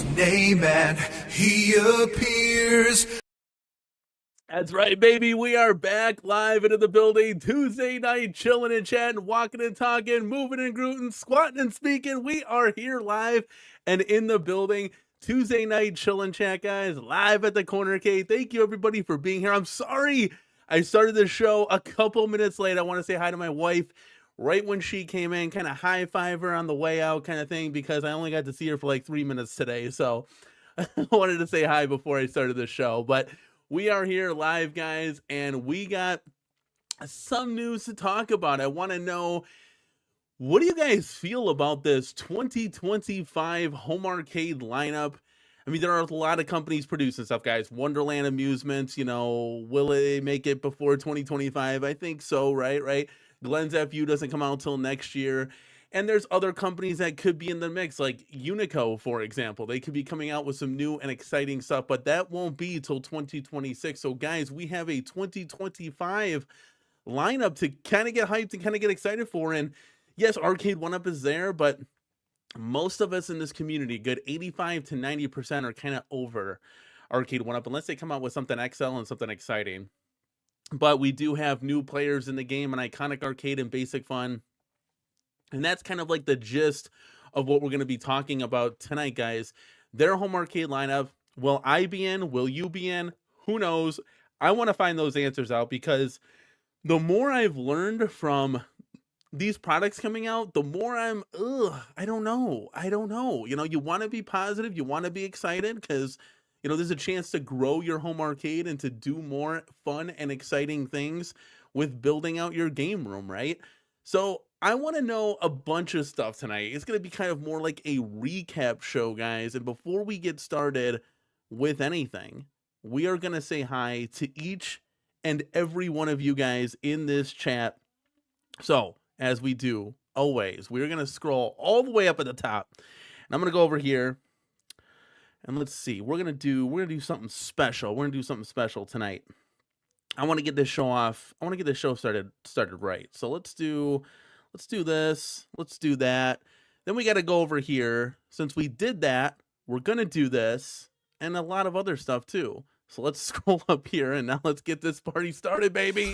his name and he appears. That's right, baby. We are back live into the building. Tuesday night, chilling and chatting, walking and talking, moving and grooting, squatting and speaking. We are here live and in the building. Tuesday night, chill and chat, guys, live at the CornerCade. Thank you, everybody, for being here. I'm sorry I started the show a couple minutes late. I want to say hi to my wife right when she came in, kind of high-five her on the way out kind of thing, because I only got to see her for like 3 minutes today. So I wanted to say hi before I started the show. But we are here live, guys, and we got some news to talk about. I want to know, what do you guys feel about this 2025 home arcade lineup? I mean, there are a lot of companies producing stuff, guys. Wonderland Amusements, you know, will they make it before 2025? I think so, right? Glenn's FU doesn't come out until next year. And there's other companies that could be in the mix, like Unico, for example. They could be coming out with some new and exciting stuff, but that won't be till 2026. So, guys, we have a 2025 lineup to kind of get hyped and kind of get excited for. And yes, Arcade 1-Up is there, but most of us in this community, good 85 to 90%, are kind of over Arcade 1-Up, unless they come out with something XL and something exciting. But we do have new players in the game, an iconic arcade and basic fun. And that's kind of like the gist of what we're going to be talking about tonight, guys. Their home arcade lineup. Will I be in? Will you be in? Who knows? I want to find those answers out, because the more I've learned from these products coming out, the more I'm, I don't know. You know, you want to be positive. You want to be excited, because, you know, there's a chance to grow your home arcade and to do more fun and exciting things with building out your game room, right? So I want to know a bunch of stuff tonight. It's going to be kind of more like a recap show, guys. And before we get started with anything, we are going to say hi to each and every one of you guys in this chat. So, as we do always, we're going to scroll all the way up at the top. And I'm going to go over here. And let's see. We're going to do something special. We're going to do something special tonight. I want to get this show off. I want to get this show started right. So let's do this. Let's do that. Then we got to go over here. Since we did that, we're going to do this and a lot of other stuff too. So let's scroll up here, and now let's get this party started, baby.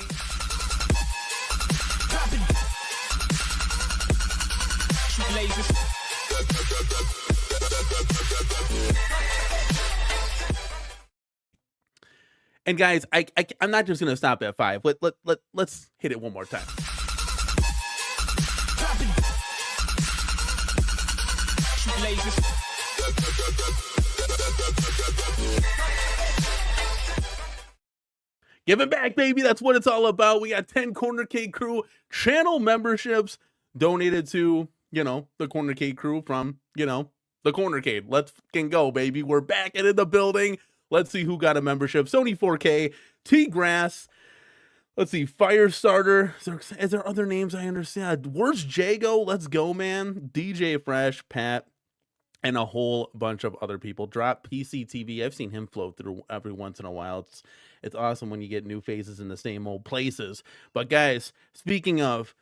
And guys, I'm not just gonna stop at 5. Let's hit it one more time. Give it back, baby. That's what it's all about. We got 10 CornerCade crew channel memberships donated to, you know, the CornerCade crew from, you know, the CornerCade. Let's fucking go, baby. We're back into the building. Let's see who got a membership. Sony 4K, T-Grass. Let's see, Firestarter. Is there other names I understand? Where's Jago? Let's go, man. DJ Fresh, Pat, and a whole bunch of other people. Drop PCTV. I've seen him float through every once in a while. It's awesome when you get new faces in the same old places. But guys, speaking of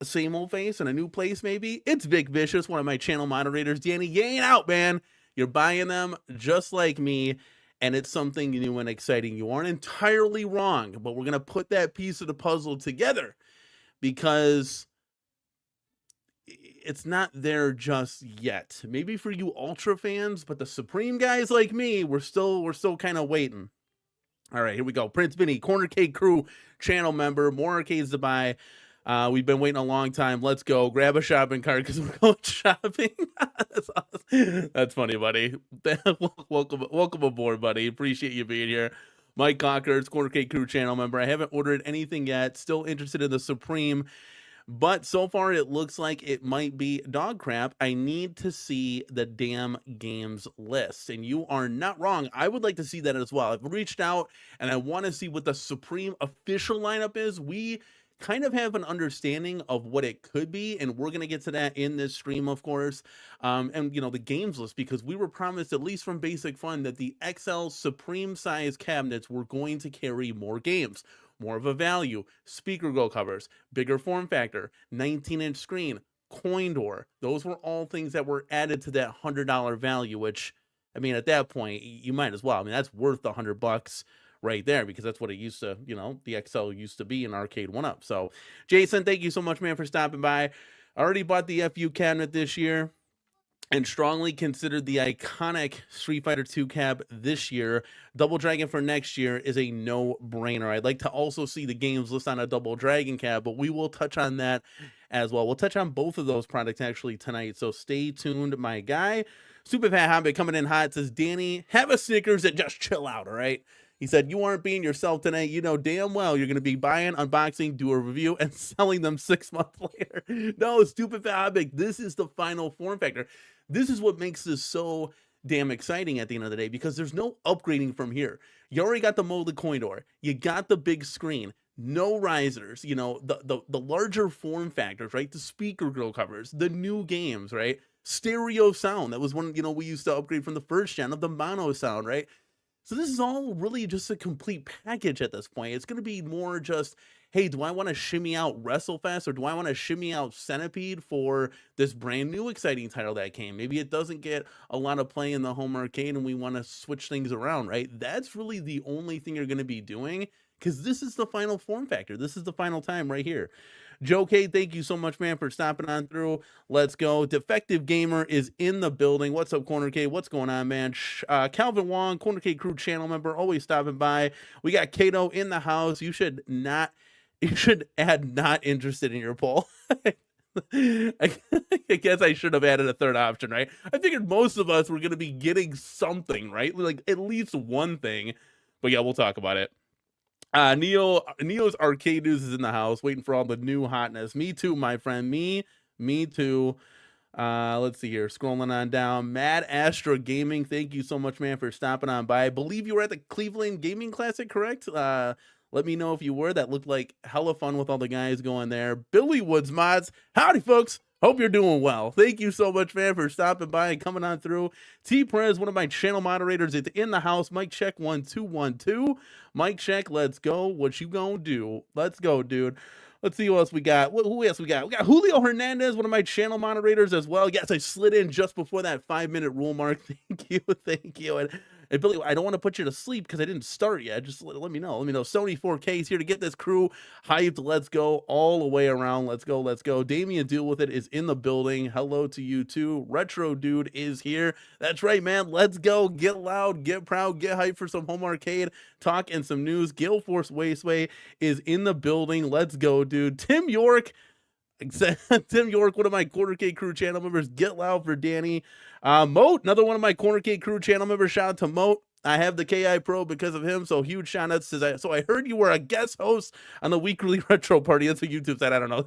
same old face and a new place, maybe, it's Vic Vicious, one of my channel moderators. Danny, you ain't out, man. You're buying them just like me. And it's something new and exciting. You aren't entirely wrong, but we're going to put that piece of the puzzle together, because it's not there just yet. Maybe for you Ultra fans, but the Supreme guys like me, we're still kind of waiting. All right, here we go. Prince Vinny, CornerCade crew channel member, more arcades to buy. We've been waiting a long time. Let's go. Grab a shopping cart because we're going shopping. That's awesome. That's funny, buddy. Welcome aboard, buddy. Appreciate you being here. Mike Cocker, CornerCade crew channel member. I haven't ordered anything yet. Still interested in the Supreme, but so far it looks like it might be dog crap. I need to see the damn games list, and you are not wrong. I would like to see that as well. I've reached out and I want to see what the Supreme official lineup is. We kind of have an understanding of what it could be, and we're going to get to that in this stream, of course. And, you know, the games list, because we were promised, at least from Basic Fun, that the XL Supreme size cabinets were going to carry more games, more of a value, speaker go covers, bigger form factor, 19-inch screen, coin door. Those were all things that were added to that $100 value, which I mean, at that point, you might as well. I mean, that's worth $100 right there, because that's what it used to, the XL used to be in Arcade 1-Up. So, Jason, thank you so much, man, for stopping by. I already bought the FU cabinet this year and strongly considered the iconic Street Fighter 2 cab this year. Double Dragon for next year is a no-brainer. I'd like to also see the games list on a Double Dragon cab, but we will touch on that as well. We'll touch on both of those products actually tonight, so stay tuned, my guy. Super Fat Hobbit coming in hot says, Danny, have a Snickers and just chill out, all right? He said, you aren't being yourself tonight. You know damn well you're going to be buying, unboxing, do a review, and selling them 6 months later. No, Stupid Fat Hobbit, this is the final form factor. This is what makes this so damn exciting at the end of the day, because there's no upgrading from here. You already got the molded coin door. You got the big screen. No risers, the larger form factors, right? The speaker grill covers, the new games, right? Stereo sound. That was one, we used to upgrade from the first gen of the mono sound, right? So this is all really just a complete package at this point. It's going to be more just, hey, do I want to shimmy out WrestleFest, or do I want to shimmy out Centipede for this brand new exciting title that came? Maybe it doesn't get a lot of play in the home arcade and we want to switch things around, right? That's really the only thing you're going to be doing, because this is the final form factor. This is the final time right here. Joe K, thank you so much, man, for stopping on through. Let's go. Defective Gamer is in the building. What's up, CornerCade? What's going on, man? Calvin Wong, CornerCade crew channel member, always stopping by. We got Kato in the house. You should add not interested in your poll. I guess I should have added a third option, right? I figured most of us were going to be getting something, right? Like at least one thing. But yeah, we'll talk about it. Neo's Arcade News is in the house, waiting for all the new hotness. Me too, my friend. Me too. Let's see here. Scrolling on down. Mad Astra Gaming, thank you so much, man, for stopping on by. I believe you were at the Cleveland Gaming Classic, correct? Let me know if you were. That looked like hella fun with all the guys going there. Billy Woods Mods. Howdy, folks. Hope you're doing well. Thank you so much, man, for stopping by and coming on through. T Prez, one of my channel moderators, is in the house. Mike Check 1212. Mike Check, let's go. What you gonna do? Let's go, dude. Let's see who else we got. Who else we got? We got Julio Hernandez, one of my channel moderators as well. Yes, I slid in just before that 5-minute rule mark. Thank you. And Billy, I don't want to put you to sleep because I didn't start yet. Just let me know. Let me know. Sony 4K is here to get this crew hyped. Let's go all the way around. Let's go. Damian Deal With It is in the building. Hello to you too. Retro Dude is here. That's right, man. Let's go. Get loud, get proud, get hyped for some home arcade talk and some news. Gale Force Wasteway is in the building. Let's go, dude. Tim York, one of my CornerCade crew channel members. Get loud for Danny. Moat, another one of my CornerCade crew channel members. Shout out to Moat. I have the KI Pro because of him, so huge shout outs to. So I heard you were a guest host on the weekly retro party. That's a YouTube site. I don't know.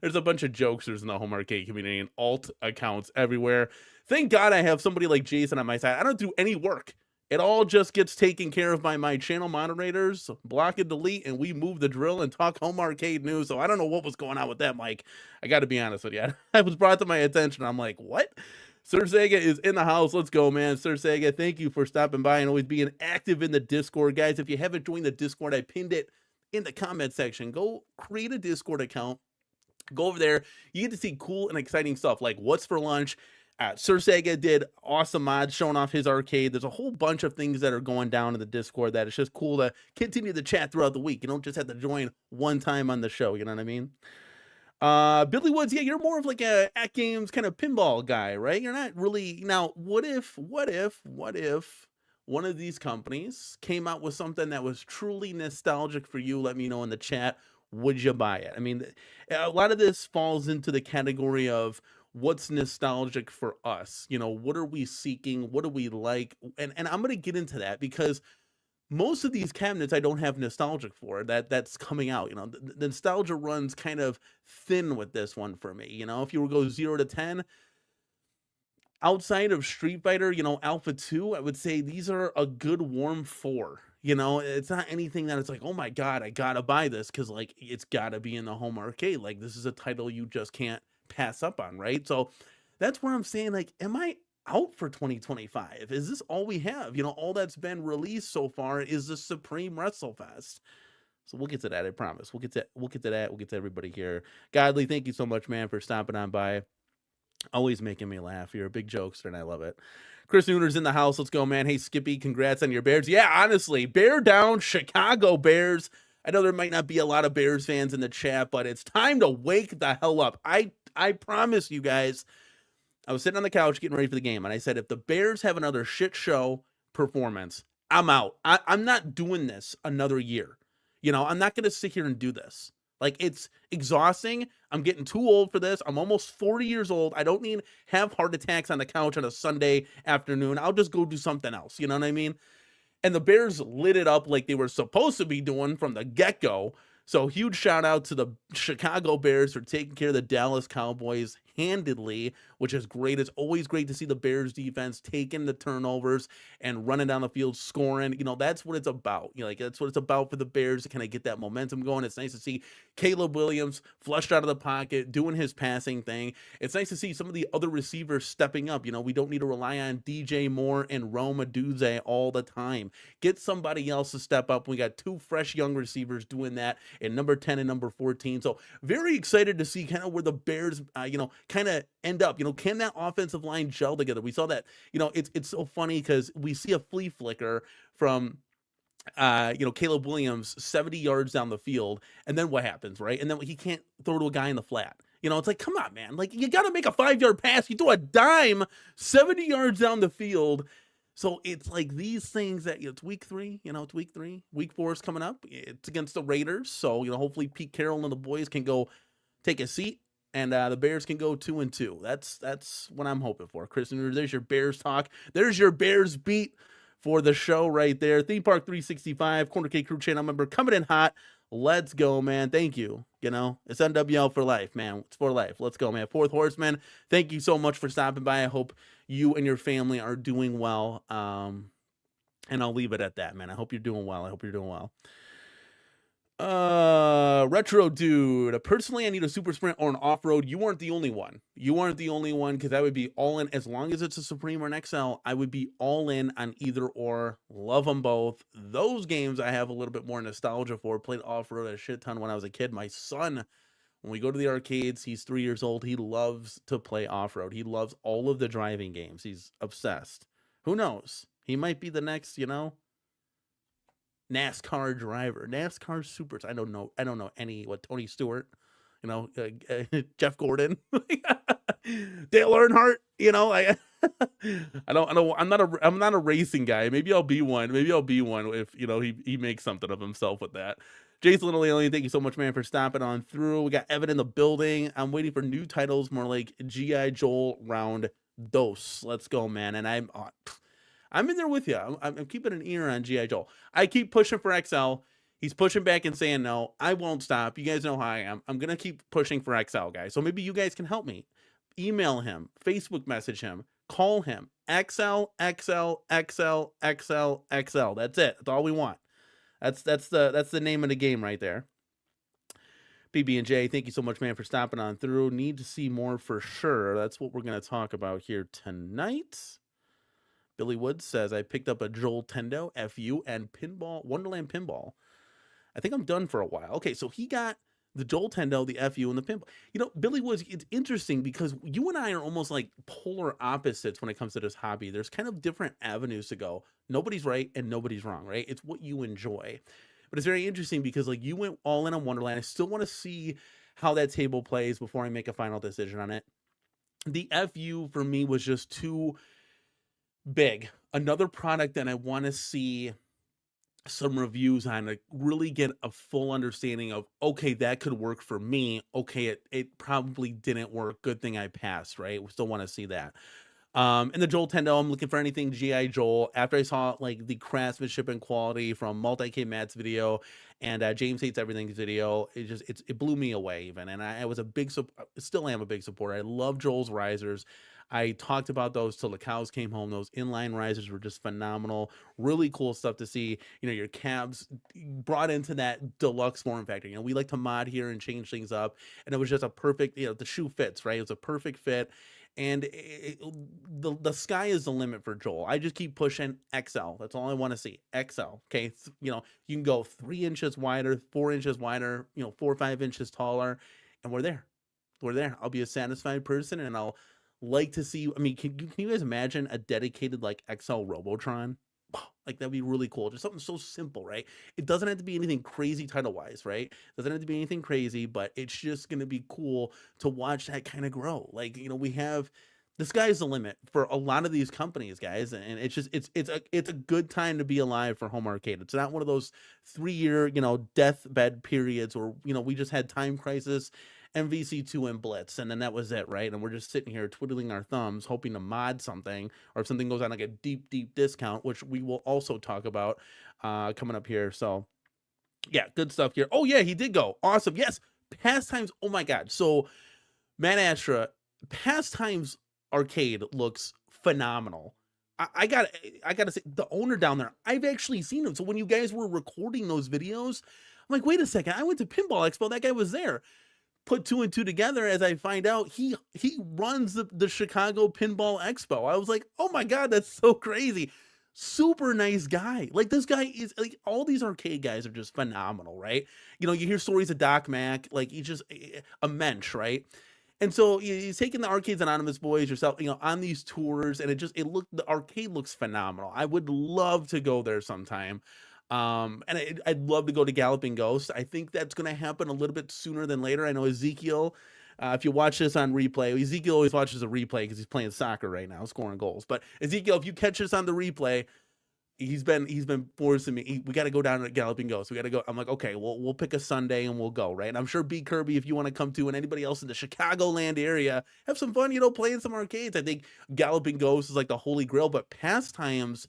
There's a bunch of jokesters in the home arcade community and alt accounts everywhere. Thank God I have somebody like Jason on my side. I don't do any work. It all just gets taken care of by my channel moderators, block and delete, and we move the drill and talk home arcade news. So I don't know what was going on with that, Mike. I got to be honest with you. I was brought to my attention. I'm like, what? Sir Sega is in the house. Let's go, man. Sir Sega, thank you for stopping by and always being active in the Discord. Guys, if you haven't joined the Discord, I pinned it in the comment section. Go create a Discord account. Go over there. You get to see cool and exciting stuff like what's for lunch. Sir Sega did awesome mods showing off his arcade. There's a whole bunch of things that are going down in the Discord that it's just cool to continue the chat throughout the week. You don't just have to join one time on the show. You know what I mean? Billy Woods, yeah, you're more of like a at games kind of pinball guy, right? You're not really. Now, what if one of these companies came out with something that was truly nostalgic for you? Let me know in the chat. Would you buy it? I mean, a lot of this falls into the category of what's nostalgic for us. What are we seeking? What do we like? And I'm going to get into that because most of these cabinets I don't have nostalgic for. That's coming out. The nostalgia runs kind of thin with this one for me. If you were to go 0 to 10, outside of Street Fighter, Alpha 2, I would say these are a good warm 4. It's not anything that it's like, oh my God, I gotta buy this because like it's gotta be in the home arcade. Like this is a title you just can't pass up on, right? So that's where I'm saying, like, am I out for 2025? Is this all we have? All that's been released so far is the Supreme WrestleFest. So we'll get to that, I promise. We'll get to that. We'll get to everybody here. Godly, thank you so much, man, for stopping on by. Always making me laugh. You're a big jokester, and I love it. Chris Nooner's in the house. Let's go, man. Hey, Skippy, congrats on your Bears. Yeah, honestly, bear down, Chicago Bears. I know there might not be a lot of Bears fans in the chat, but it's time to wake the hell up. I promise you guys, I was sitting on the couch getting ready for the game, and I said, if the Bears have another shit show performance, I'm out. I'm not doing this another year. You know, I'm not going to sit here and do this. Like, it's exhausting. I'm getting too old for this. I'm almost 40 years old. I don't need have heart attacks on the couch on a Sunday afternoon. I'll just go do something else. You know what I mean? And the Bears lit it up like they were supposed to be doing from the get-go. So huge shout out to the Chicago Bears for taking care of the Dallas Cowboys handedly, which is great. It's always great to see the Bears defense taking the turnovers and running down the field, scoring. You know, that's what it's about. You know, like, that's what it's about for the Bears to kind of get that momentum going. It's nice to see Caleb Williams flushed out of the pocket, doing his passing thing. It's nice to see some of the other receivers stepping up. You know, we don't need to rely on DJ Moore and Rome Odunze all the time. Get somebody else to step up. We got two fresh young receivers doing that in number 10 and number 14. So very excited to see kind of where the Bears, kind of end up. You know, can that offensive line gel together? We saw that. You know, it's so funny because we see a flea flicker from Caleb Williams 70 yards down the field, and then what happens, right? And then he can't throw to a guy in the flat. You know, it's like, come on, man. Like, you got to make a 5-yard pass. You throw a dime 70 yards down the field. So it's like these things that, it's week 3, it's week 3. Week 4 is coming up. It's against the Raiders. So, hopefully Pete Carroll and the boys can go take a seat, and the Bears can go 2-2. That's what I'm hoping for. Chris, there's your Bears talk. There's your Bears beat for the show right there. Theme Park 365, CornerCade Crew channel member, coming in hot. Let's go, man. Thank you. It's NWL for life, man. It's for life. Let's go, man. Fourth Horseman, thank you so much for stopping by. I hope you and your family are doing well. And I'll leave it at that, man. I hope you're doing well. Retro dude. Personally, I need a super sprint or an off-road. You weren't the only one. Because I would be all in. As long as it's a Supreme or an XL, I would be all in on either or. Love them both. Those games I have a little bit more nostalgia for. Played off-road a shit ton when I was a kid. My son, when we go to the arcades, he's 3 years old. He loves to play off-road. He loves all of the driving games. He's obsessed. Who knows? He might be the next, NASCAR driver, NASCAR supers. I don't know any. Tony Stewart, Jeff Gordon, Dale Earnhardt. I'm not a racing guy. Maybe I'll be one. If he makes something of himself with that. Jason Little Alien, thank you so much, man, for stopping on through. We got Evan in the building. I'm waiting for new titles, more like G.I. Joe Round Dos. Let's go, man. And I'm in there with you. I'm keeping an ear on G.I. Joe. I keep pushing for XL. He's pushing back and saying no. I won't stop. You guys know how I am. I'm going to keep pushing for XL, guys. So maybe you guys can help me. Email him, Facebook message him, call him. XL, XL, XL, XL, XL. That's it. That's all we want. That's the name of the game right there. BB&J, thank you so much, man, for stopping on through. Need to see more for sure. That's what we're going to talk about here tonight. Billy Woods says, I picked up a Joel Tendo, FU, and Wonderland Pinball. I think I'm done for a while. Okay, so he got the Joel Tendo, the FU, and the pinball. Billy Woods, it's interesting because you and I are almost like polar opposites when it comes to this hobby. There's kind of different avenues to go. Nobody's right and nobody's wrong, right? It's what you enjoy. But it's very interesting because, like, you went all in on Wonderland. I still want to see how that table plays before I make a final decision on it. The FU, for me, was just too big. Another product that I want to see some reviews on to really get a full understanding of, okay, that could work for me. Okay, it probably didn't work. Good thing I passed, right? We still want to see that. And the Joel Tendo, I'm looking for anything G.I. Joel. After I saw like the craftsmanship and quality from Multi-K Matt's video and James Hates Everything's video, it blew me away even. And I was still am a big supporter. I love Joel's risers. I talked about those till the cows came home. Those inline risers were just phenomenal. Really cool stuff to see. Your cabs brought into that deluxe form factor. We like to mod here and change things up. And it was just a perfect, the shoe fits, right? It was a perfect fit. And the sky is the limit for Joel. I just keep pushing XL. That's all I want to see. XL. Okay. You can go 3 inches wider, 4 inches wider, 4 or 5 inches taller. And we're there. I'll be a satisfied person, and I'll like to see. I mean, can you guys imagine a dedicated like XL Robotron? Like that'd be really cool. Just something so simple, right? It doesn't have to be anything crazy title wise, right? It doesn't have to be anything crazy, but it's just gonna be cool to watch that kind of grow. Like, we have the sky's the limit for a lot of these companies, guys, and it's just it's a good time to be alive for home arcade. It's not one of those 3-year deathbed periods where we just had Time Crisis, MVC2, and Blitz, and then that was it, right? And we're just sitting here twiddling our thumbs hoping to mod something, or if something goes on like a deep discount, which we will also talk about coming up here. So yeah, good stuff here. Oh yeah, he did go awesome. Yes, Pastimes. Oh my god. So Matt Astra, Pastimes Arcade looks phenomenal. I gotta say, the owner down there, I've actually seen him. So when you guys were recording those videos, I'm like, wait a second, I went to Pinball Expo, that guy was there. Put 2 and 2 together as I find out he runs the Chicago Pinball Expo. I was like, oh my god, that's so crazy. Super nice guy. Like, this guy is like, all these arcade guys are just phenomenal, right? You hear stories of Doc Mack, like he's just a mensch, right? And so he's taking the Arcades Anonymous boys yourself, on these tours, and the arcade looks phenomenal. I would love to go there sometime. And I'd love to go to Galloping Ghost. I think that's going to happen a little bit sooner than later. I know Ezekiel, if you watch this on replay, Ezekiel always watches a replay because he's playing soccer right now, scoring goals. But Ezekiel, if you catch this on the replay, he's been forcing me. We got to go down to Galloping Ghost. We got to go. I'm like, okay, we'll pick a Sunday and we'll go, right? And I'm sure B Kirby, if you want to come to, and anybody else in the Chicagoland area, have some fun, playing some arcades. I think Galloping Ghost is like the holy grail, but Pastimes,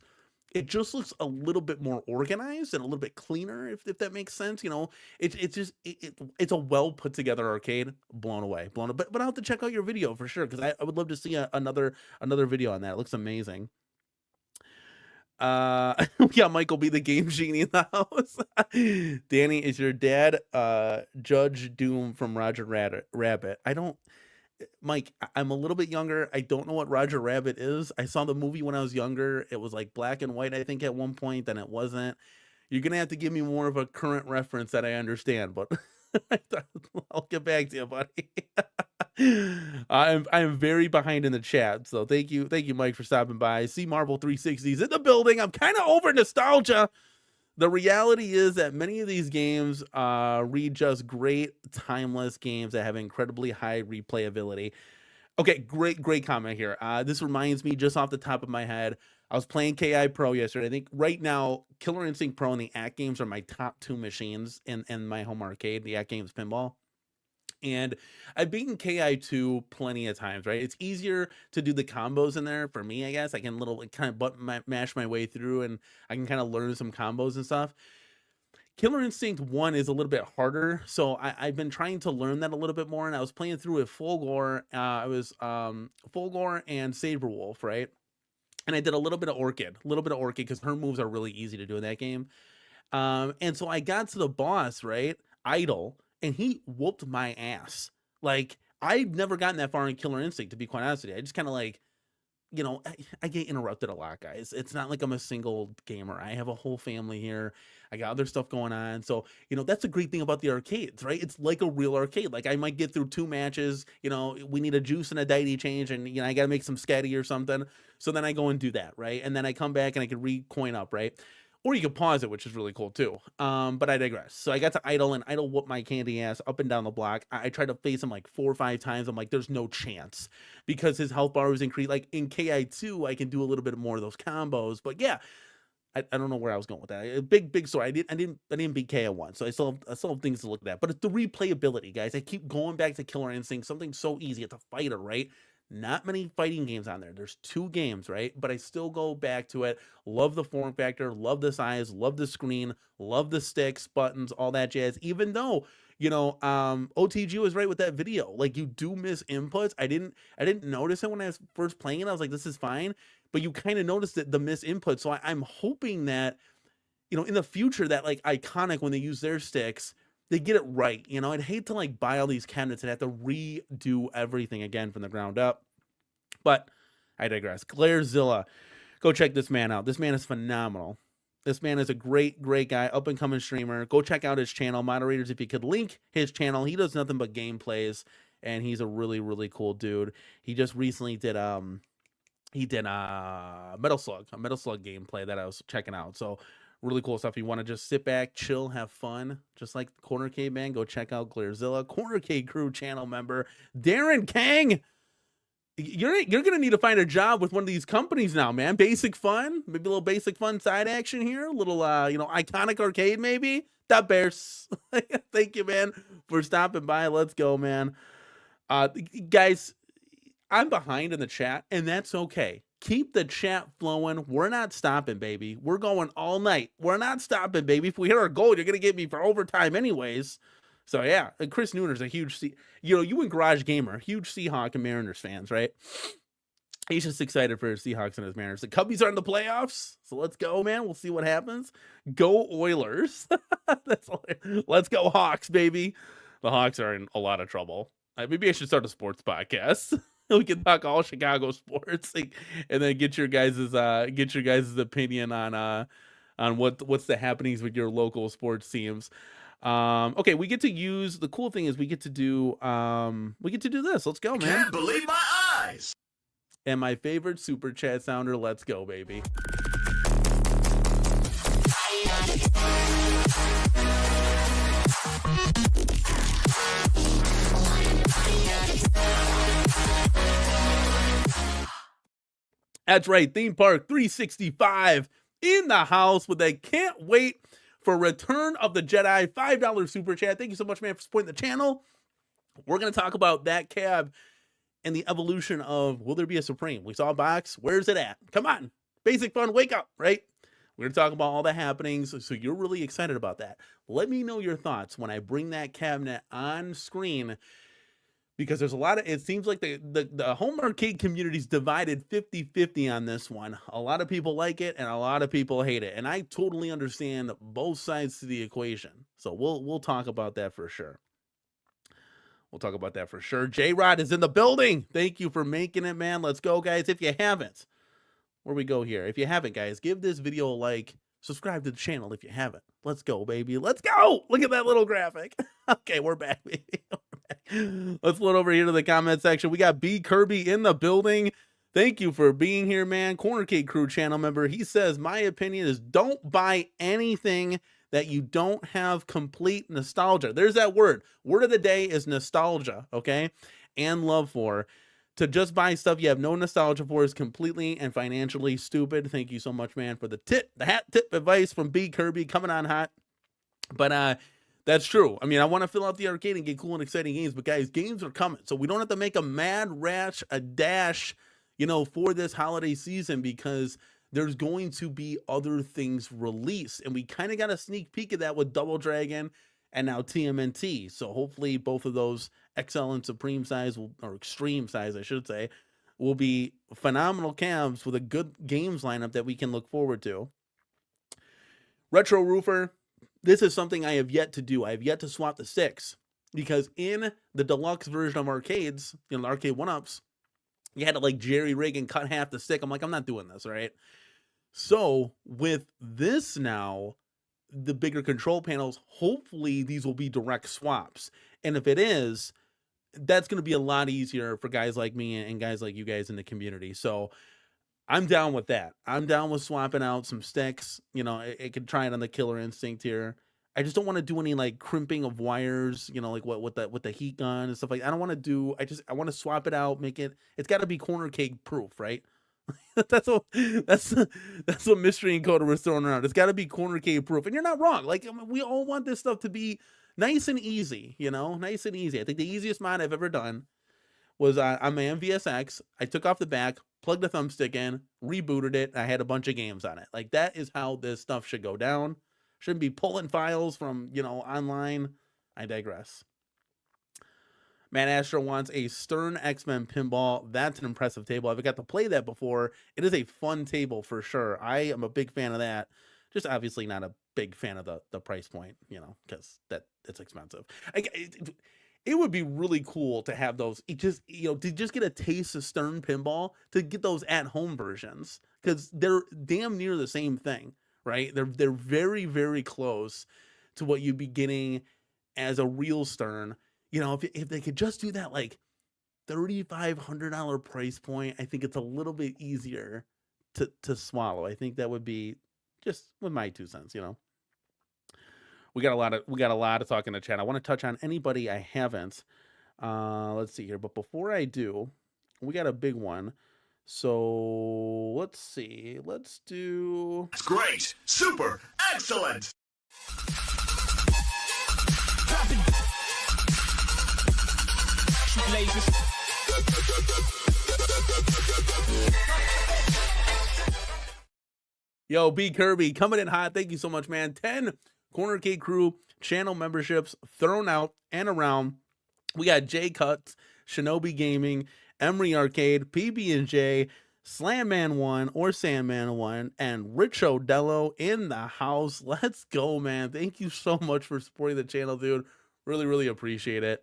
it just looks a little bit more organized and a little bit cleaner, if that makes sense. It's a well put together arcade. Blown away. But I'll have to check out your video for sure, because I would love to see another video on that. It looks amazing. Yeah, Michael be the game genie in the house. Danny, is your dad Judge Doom from Roger Rabbit? Mike, I'm a little bit younger. I don't know what Roger Rabbit is. I saw the movie when I was younger. It was like black and white, I think, at one point, then it wasn't. You're gonna have to give me more of a current reference that I understand, but I'll get back to you, buddy. I'm very behind in the chat, so thank you, Mike, for stopping by. See, Marvel 360's in the building. I'm kind of over nostalgia. The reality is that many of these games read just great, timeless games that have incredibly high replayability. Okay, great comment here. This reminds me, just off the top of my head, I was playing KI Pro yesterday. I think right now, Killer Instinct Pro and the Act Games are my top 2 machines in my home arcade, the Act Games Pinball. And I've beaten KI2 plenty of times, right? It's easier to do the combos in there for me, I guess. I can kind of mash my way through, and I can kind of learn some combos and stuff. Killer Instinct 1 is a little bit harder, so I've been trying to learn that a little bit more, and I was playing through with Fulgore. I was Fulgore and Saberwolf, right? And I did a little bit of Orchid because her moves are really easy to do in that game. And so I got to the boss, right? Idol. And he whooped my ass. Like, I've never gotten that far in Killer Instinct, to be quite honest with you. I just kind of like, I get interrupted a lot, guys. It's not like I'm a single gamer. I have a whole family here. I got other stuff going on. So, that's a great thing about the arcades, right? It's like a real arcade. Like, I might get through 2 matches. We need a juice and a deity change, and, I got to make some scatty or something. So then I go and do that, right? And then I come back and I can re-coin up, right? Or you can pause it, which is really cool too. But I digress. So I got to Idol, and Idol whooped my candy ass up and down the block. I tried to face him like 4 or 5 times. I'm like, there's no chance, because his health bar was increased. Like in KI2, I can do a little bit more of those combos. But yeah, I don't know where I was going with that. Big story. I didn't beat KI1, so I still have things to look at. But it's the replayability, guys. I keep going back to Killer Instinct. Something so easy. It's a fighter, right? Not many fighting games on there. There's 2 games, right? But I still go back to it. Love the form factor, love the size, love the screen, love the sticks, buttons, all that jazz. Even though, OTG was right with that video. Like, you do miss inputs. I didn't notice it when I was first playing it. I was like, this is fine. But you kind of noticed the miss input. So I'm hoping that, in the future, that like Iconic, when they use their sticks, they get it right. I'd hate to like buy all these cabinets and have to redo everything again from the ground up. But I digress. Glairzilla, go check this man out. This man is phenomenal. This man is a great guy, up and coming streamer. Go check out his channel. Moderators, if you could link his channel. He does nothing but gameplays. and he's a really, really cool dude. He just recently did Metal Slug, a Metal Slug gameplay that I was checking out. So really cool stuff. You want to just sit back, chill, have fun, just like CornerCade, man. Go check out Glairzilla, CornerCade crew channel member Darren Kang. You're gonna need to find a job with one of these companies now, man. Basic Fun, maybe a little Basic Fun side action here, a little Iconic Arcade, maybe. That bears. Thank you, man, for stopping by. Let's go, man. Guys, I'm behind in the chat, and that's okay. Keep the chat flowing. We're not stopping, baby. We're going all night. We're not stopping, baby. If we hit our goal, you're gonna get me for overtime, anyways. So yeah, Chris Nooner's a huge you and Garage Gamer, huge Seahawk and Mariners fans, right? He's just excited for his Seahawks and his Mariners. The Cubbies are in the playoffs, so let's go, man. We'll see what happens. Go Oilers. Let's go Hawks, baby. The Hawks are in a lot of trouble. Maybe I should start a sports podcast. We can talk all Chicago sports, and then get your guys' opinion on what's the happenings with your local sports teams. Okay, we get to use, the cool thing is we get to do this. Let's go, man. Can't believe my eyes. And my favorite super chat sounder, let's go, baby. That's right, Theme Park 365 in the house with a can't wait for Return of the Jedi $5 super chat. Thank you so much, man, for supporting the channel. We're going to talk about that cab and the evolution of, will there be a Supreme? We saw a box. Where's it at? Come on. Basic Fun, wake up, right? We're going to talk about all the happenings, so you're really excited about that. Let me know your thoughts when I bring that cabinet on screen, because there's a lot of, it seems like the home arcade community's divided 50-50 on this one. A lot of people like it and a lot of people hate it, and I totally understand both sides to the equation. So we'll talk about that for sure. We'll talk about that for sure. J-Rod is in the building. Thank you for making it, man. Let's go, guys. If you haven't, where we go here? If you haven't, guys, give this video a like. Subscribe to the channel if you haven't. Let's go, baby. Let's go. Look at that little graphic. Okay, we're back, baby. Let's load over here to the comment section. We got B Kirby in the building. Thank you for being here, man. CornerCade crew channel member. He says, my opinion is don't buy anything that you don't have complete nostalgia. There's that word. Word of the day is nostalgia, okay? And love for. To just buy stuff you have no nostalgia for is completely and financially stupid. Thank you so much, man, for the hat tip advice from B Kirby coming on hot. But that's true. I mean, I want to fill out the arcade and get cool and exciting games, but guys, games are coming. So we don't have to make a mad rash, a dash, for this holiday season, because there's going to be other things released. And we kind of got a sneak peek of that with Double Dragon and now TMNT. So hopefully both of those XL and Supreme size, or Extreme size, I should say, will be phenomenal cabs with a good games lineup that we can look forward to. Retro Roofer, this is something I have yet to do. I have yet to swap the sticks, because in the deluxe version of arcades, the arcade 1-ups, you had to like jerry rig and cut half the stick. I'm like, I'm not doing this, right? So with this now, the bigger control panels, hopefully these will be direct swaps. And if it is, that's going to be a lot easier for guys like me and guys like you guys in the community. So I'm down with that. I'm down with swapping out some sticks. It could try it on the Killer Instinct here. I just don't want to do any like crimping of wires, like what with the heat gun and stuff like that. I don't want to do, I want to swap it out, it's got to be CornerCade proof, right? that's what Mystery Encoder was throwing around. It's got to be CornerCade proof. And you're not wrong. Like, we all want this stuff to be nice and easy, nice and easy. I think the easiest mod I've ever done was on my MVSX. I took off the back, plugged the thumbstick in, rebooted it, and I had a bunch of games on it. Like, that is how this stuff should go down. Shouldn't be pulling files from, online. I digress. Matt Astro wants a Stern X-Men pinball. That's an impressive table. I've got to play that before. It is a fun table for sure. I am a big fan of that. Just obviously not a big fan of the price point, because it's expensive. It would be really cool to have those. To just get a taste of Stern pinball, to get those at-home versions, because they're damn near the same thing, right? They're very, very close to what you'd be getting as a real Stern. you know, if they could just do that like $3,500 price point, I think it's a little bit easier to swallow. I think that would be just with my 2 cents, you know. We got a lot of talk in the chat. I want to touch on anybody I haven't. Let's see here, but before I do, we got a big one. So let's see. Let's do. That's great. Super. Excellent. Yo, B Kirby coming in hot. Thank you so much, man. 10 CornerCade crew channel memberships thrown out and around. We got J Cuts, Shinobi Gaming, Emery Arcade, PB&J, Slamman 1 or Sandman 1, and Rich Odello in the house. Let's go, man. Thank you so much for supporting the channel, dude. Really, really appreciate it.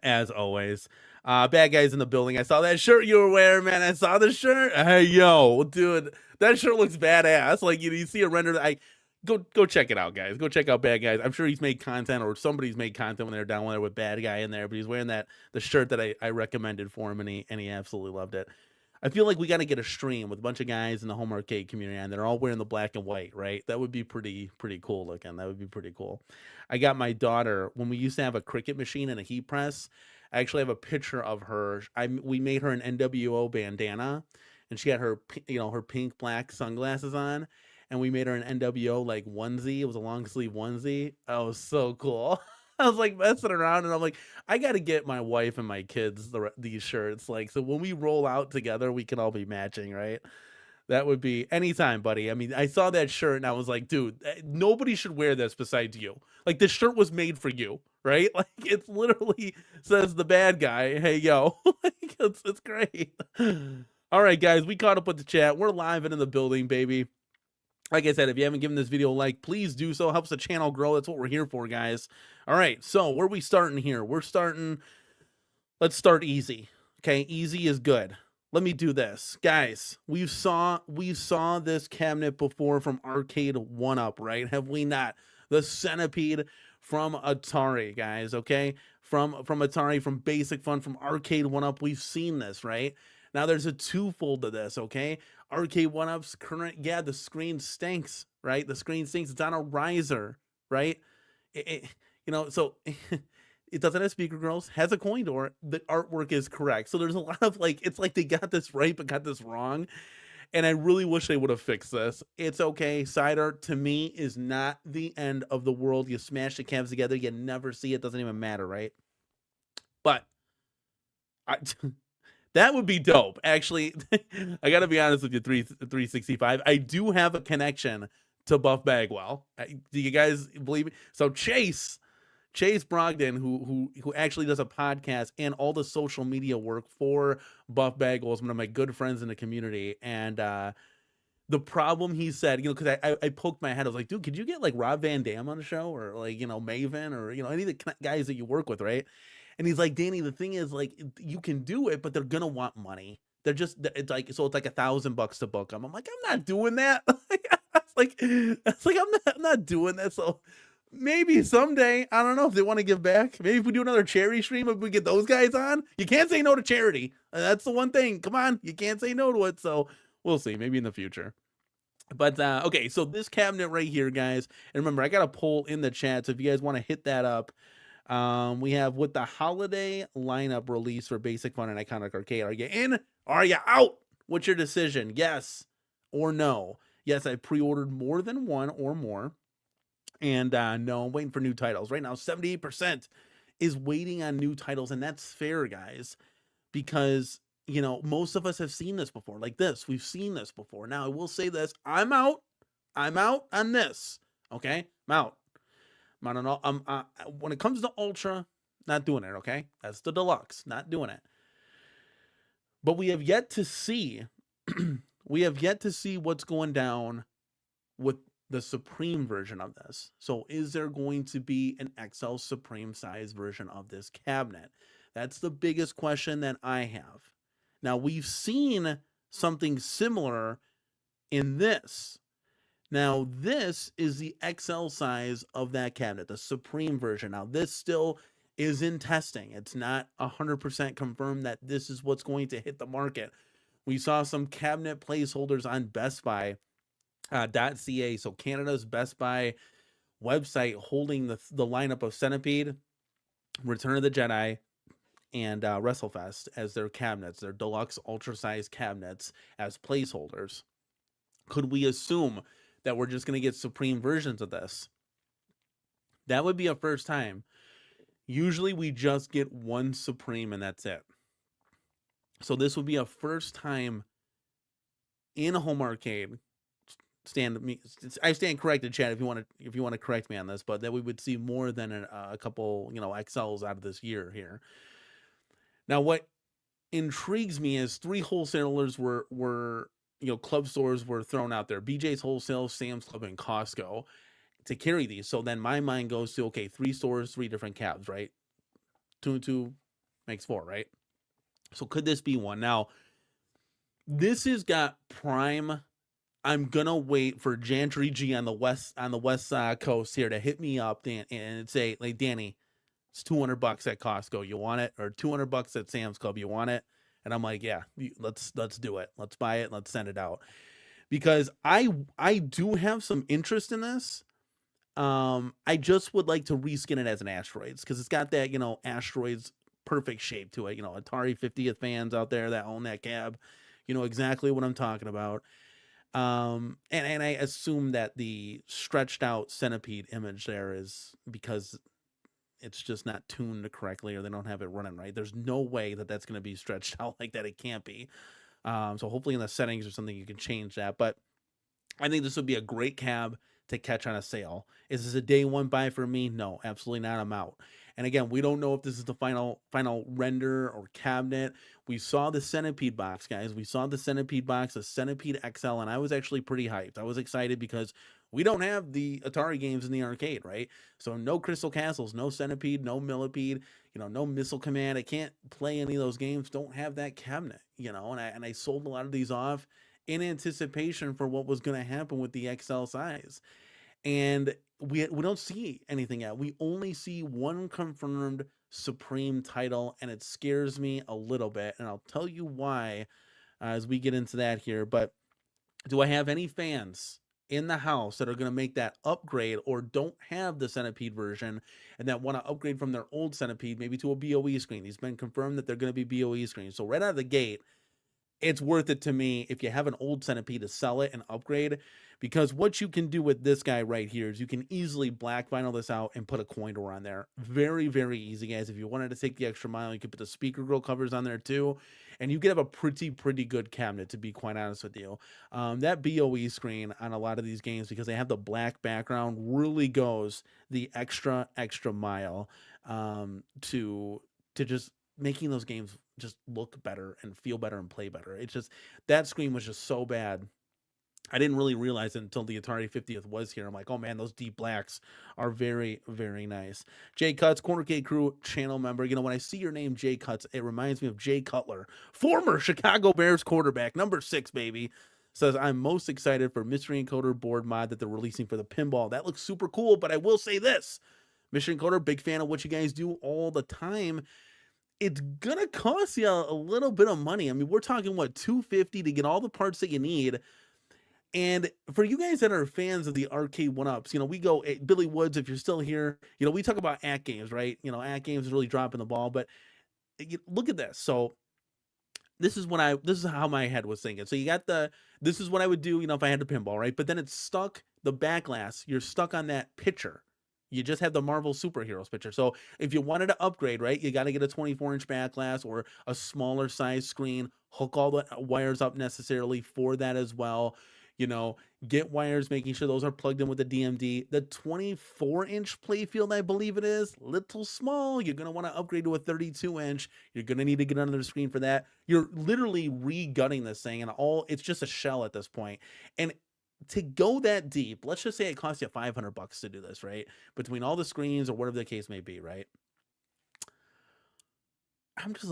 As always. Bad guys in the building. I saw that shirt you were wearing, man. I saw the shirt. Hey, yo, dude, that shirt looks badass. Like, you see a render. Go check it out, guys. Go check out Bad Guys. I'm sure he's made content, or somebody's made content when they're down there with Bad Guy in there, but he's wearing the shirt that I recommended for him, and he absolutely loved it. I feel like we got to get a stream with a bunch of guys in the home arcade community, and they're all wearing the black and white, right? That would be pretty cool looking. That would be pretty cool. I got my daughter, when we used to have a cricket machine and a heat press, I actually have a picture of her. We made her an NWO bandana, and she had her, her pink black sunglasses on, and we made her an NWO like onesie. It was a long sleeve onesie. Oh, it was so cool. I was like messing around, and I'm like, I got to get my wife and my kids these shirts. Like, so when we roll out together, we can all be matching, right? That would be anytime, buddy. I mean, I saw that shirt and I was like, dude, nobody should wear this besides you. Like, this shirt was made for you, right? Like, it literally says the bad guy, hey, yo. Like, it's great. All right, guys, we caught up with the chat. We're live and in the building, baby. Like I said, if you haven't given this video a like, please do so. Helps the channel grow. That's what we're here for, guys. All right, so where are we starting here? Let's start easy. Okay, easy is good. Let me do this. Guys, we saw this cabinet before from Arcade 1-Up, right? Have we not? The Centipede from Atari, guys, okay? From Atari, from Basic Fun, from Arcade 1-Up, we've seen this, right? Now there's a twofold to this, okay? Arcade 1-Up's current, yeah, the screen stinks, right? The screen stinks. It's on a riser, right? So it doesn't have speaker grills, has a coin door. The artwork is correct. So there's a lot of it's like they got this right but got this wrong. And I really wish they would have fixed this. It's okay. Side art to me is not the end of the world. You smash the cabs together, you never see it. Doesn't even matter, right? But that would be dope. Actually, I got to be honest with you, 365. I do have a connection to Buff Bagwell. Do you guys believe me? So Chase Brogdon, who actually does a podcast and all the social media work for Buff Bagwell, is one of my good friends in the community. And the problem he said, because I poked my head, I was like, dude, could you get like Rob Van Dam on the show, or like, Maven, or any of the guys that you work with, right? And he's like, Danny, the thing is, like, you can do it, but they're gonna want money. It's like $1,000 to book them. I'm like, I'm not doing that. I'm not doing that. So maybe someday, I don't know if they want to give back. Maybe if we do another charity stream, if we get those guys on, you can't say no to charity. That's the one thing. Come on, you can't say no to it. So we'll see, maybe in the future. But okay, so this cabinet right here, guys, and remember, I got a poll in the chat, so if you guys want to hit that up, we have, with the holiday lineup release for Basic Fun and Iconic Arcade, are you in? Are you out? What's your decision? Yes or no? Yes, I pre-ordered more than one or more. And no, I'm waiting for new titles. Right now, 78% is waiting on new titles, and that's fair, guys, because, most of us have seen this before. Like this, we've seen this before. Now, I will say this. I'm out on this, okay? I'm out. When it comes to Ultra, not doing it, okay? That's the deluxe, not doing it. But we have yet to see, what's going down with the Supreme version of this. So is there going to be an XL Supreme size version of this cabinet? That's the biggest question that I have. Now, we've seen something similar in this. Now, this is the XL size of that cabinet, the Supreme version. Now, this still is in testing. It's not 100% confirmed that this is what's going to hit the market. We saw some cabinet placeholders on Best Buy .ca, so Canada's Best Buy website, holding the lineup of Centipede, Return of the Jedi, and WrestleFest as their cabinets, their deluxe ultra size cabinets as placeholders. Could we assume that we're just going to get Supreme versions of this? That would be a first time. Usually we just get one Supreme and that's it. So this would be a first time in a home arcade. I stand corrected, Chad, if you want to correct me on this, but that we would see more than a couple, XLs out of this year here. Now, what intrigues me is 3 wholesalers were club stores were thrown out there: BJ's Wholesale, Sam's Club, and Costco, to carry these. So then my mind goes to, okay, 3 stores, 3 different cabs, right? 2 and 2 makes 4, right? So could this be one? Now, this has got prime. I'm gonna wait for Jantry G on the west coast here to hit me up and say, like, Danny, it's $200 at Costco. You want it? Or $200 at Sam's Club. You want it? And I'm like, yeah, let's do it. Let's buy it. Let's send it out, because I do have some interest in this. I just would like to reskin it as an Asteroids, because it's got that Asteroids perfect shape to it. Atari 50th fans out there that own that cab, exactly what I'm talking about. And I assume that the stretched out Centipede image there is because it's just not tuned correctly, or they don't have it running right. There's no way that that's going to be stretched out like that. It can't be. So hopefully in the settings or something you can change that. But I think this would be a great cab to catch on a sale. Is this a day one buy for me? No, absolutely not. I'm out. And again, we don't know if this is the final render or cabinet. We saw the Centipede box, guys. We saw the Centipede box, the Centipede XL, and I was actually pretty hyped. I was excited because we don't have the Atari games in the arcade, right? So no Crystal Castles, no Centipede, no Millipede, no Missile Command. I can't play any of those games. Don't have that cabinet, and I sold a lot of these off in anticipation for what was going to happen with the XL size. And we don't see anything yet. We only see one confirmed Supreme title, and it scares me a little bit. And I'll tell you why as we get into that here. But do I have any fans in the house that are going to make that upgrade, or don't have the Centipede version and that want to upgrade from their old Centipede maybe to a BOE screen? It's been confirmed that they're going to be BOE screens. So right out of the gate, it's worth it to me if you have an old Centipede to sell it and upgrade, because what you can do with this guy right here is you can easily black vinyl this out and put a coin door on there. Very, very easy, guys. If you wanted to take the extra mile, you could put the speaker grill covers on there too, and you could have a pretty good cabinet, to be quite honest with you. That BOE screen on a lot of these games, because they have the black background, really goes the extra mile to just making those games just look better and feel better and play better. It's just, that screen was just so bad. I didn't really realize it until the Atari 50th was here. I'm like, oh man, those deep blacks are very, very nice. Jay Cuts, CornerCade Crew channel member. When I see your name, Jay Cuts, it reminds me of Jay Cutler, former Chicago Bears quarterback, number 6, baby. Says, I'm most excited for Mystery Encoder board mod that they're releasing for the pinball. That looks super cool, but I will say this. Mystery Encoder, big fan of what you guys do all the time. It's gonna cost you a little bit of money. I mean, we're talking, what, $250 to get all the parts that you need. And for you guys that are fans of the arcade 1-ups, we go, Billy Woods, if you're still here, we talk about ACT games, right? ACT games is really dropping the ball, but look at this. So this is how my head was thinking. So you got this is what I would do, if I had the pinball, right? But then it's stuck, the back glass, you're stuck on that picture. You just have the Marvel Superheroes picture. So if you wanted to upgrade, right, you got to get a 24-inch back glass or a smaller size screen, hook all the wires up necessarily for that as well. Get wires, making sure those are plugged in with the DMD. The 24-inch playfield, I believe it is, little small. You're going to want to upgrade to a 32-inch. You're going to need to get under the screen for that. You're literally re-gutting this thing, and it's just a shell at this point. And to go that deep, let's just say it costs you $500 to do this, right? Between all the screens or whatever the case may be, right? I'm just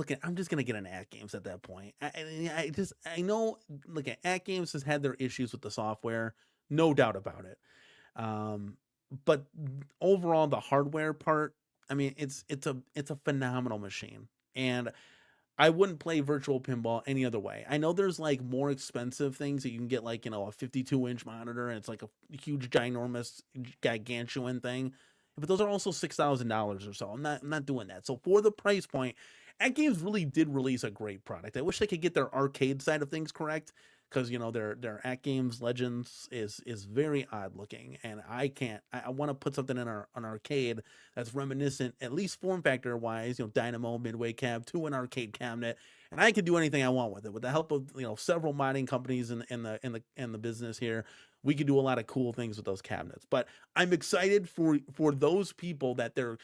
gonna get an ACT Games at that point. I know, look, ACT Games has had their issues with the software, no doubt about it. But overall, the hardware part I mean, it's a phenomenal machine, and I wouldn't play virtual pinball any other way. I know there's like more expensive things that you can get, like, a 52-inch monitor, and it's like a huge, ginormous, gargantuan thing. But those are also $6,000 or so. I'm not doing that. So for the price point, At Games really did release a great product. I wish they could get their arcade side of things correct, because their At Games Legends is very odd looking, and I can't. I want to put something in an arcade that's reminiscent, at least form factor wise, Dynamo, Midway Cab, to an arcade cabinet, and I can do anything I want with it. With the help of several modding companies in the business here, we can do a lot of cool things with those cabinets. But I'm excited for those people that their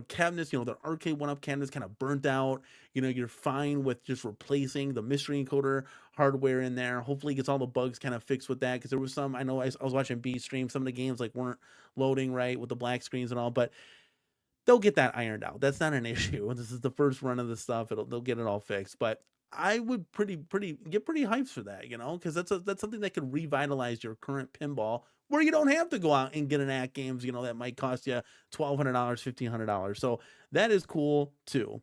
cabinets, their arcade one-up cabinets kind of burnt out. You're fine with just replacing the mystery encoder hardware in there. Hopefully, it gets all the bugs kind of fixed with that, because there was some. I know I was watching B stream. Some of the games like weren't loading right with the black screens and all, but they'll get that ironed out. That's not an issue. This is the first run of the stuff. They'll get it all fixed. But I would get pretty hyped for that, because that's something that could revitalize your current pinball, where you don't have to go out and get an At Games, that might cost you $1,200, $1,500. So that is cool too.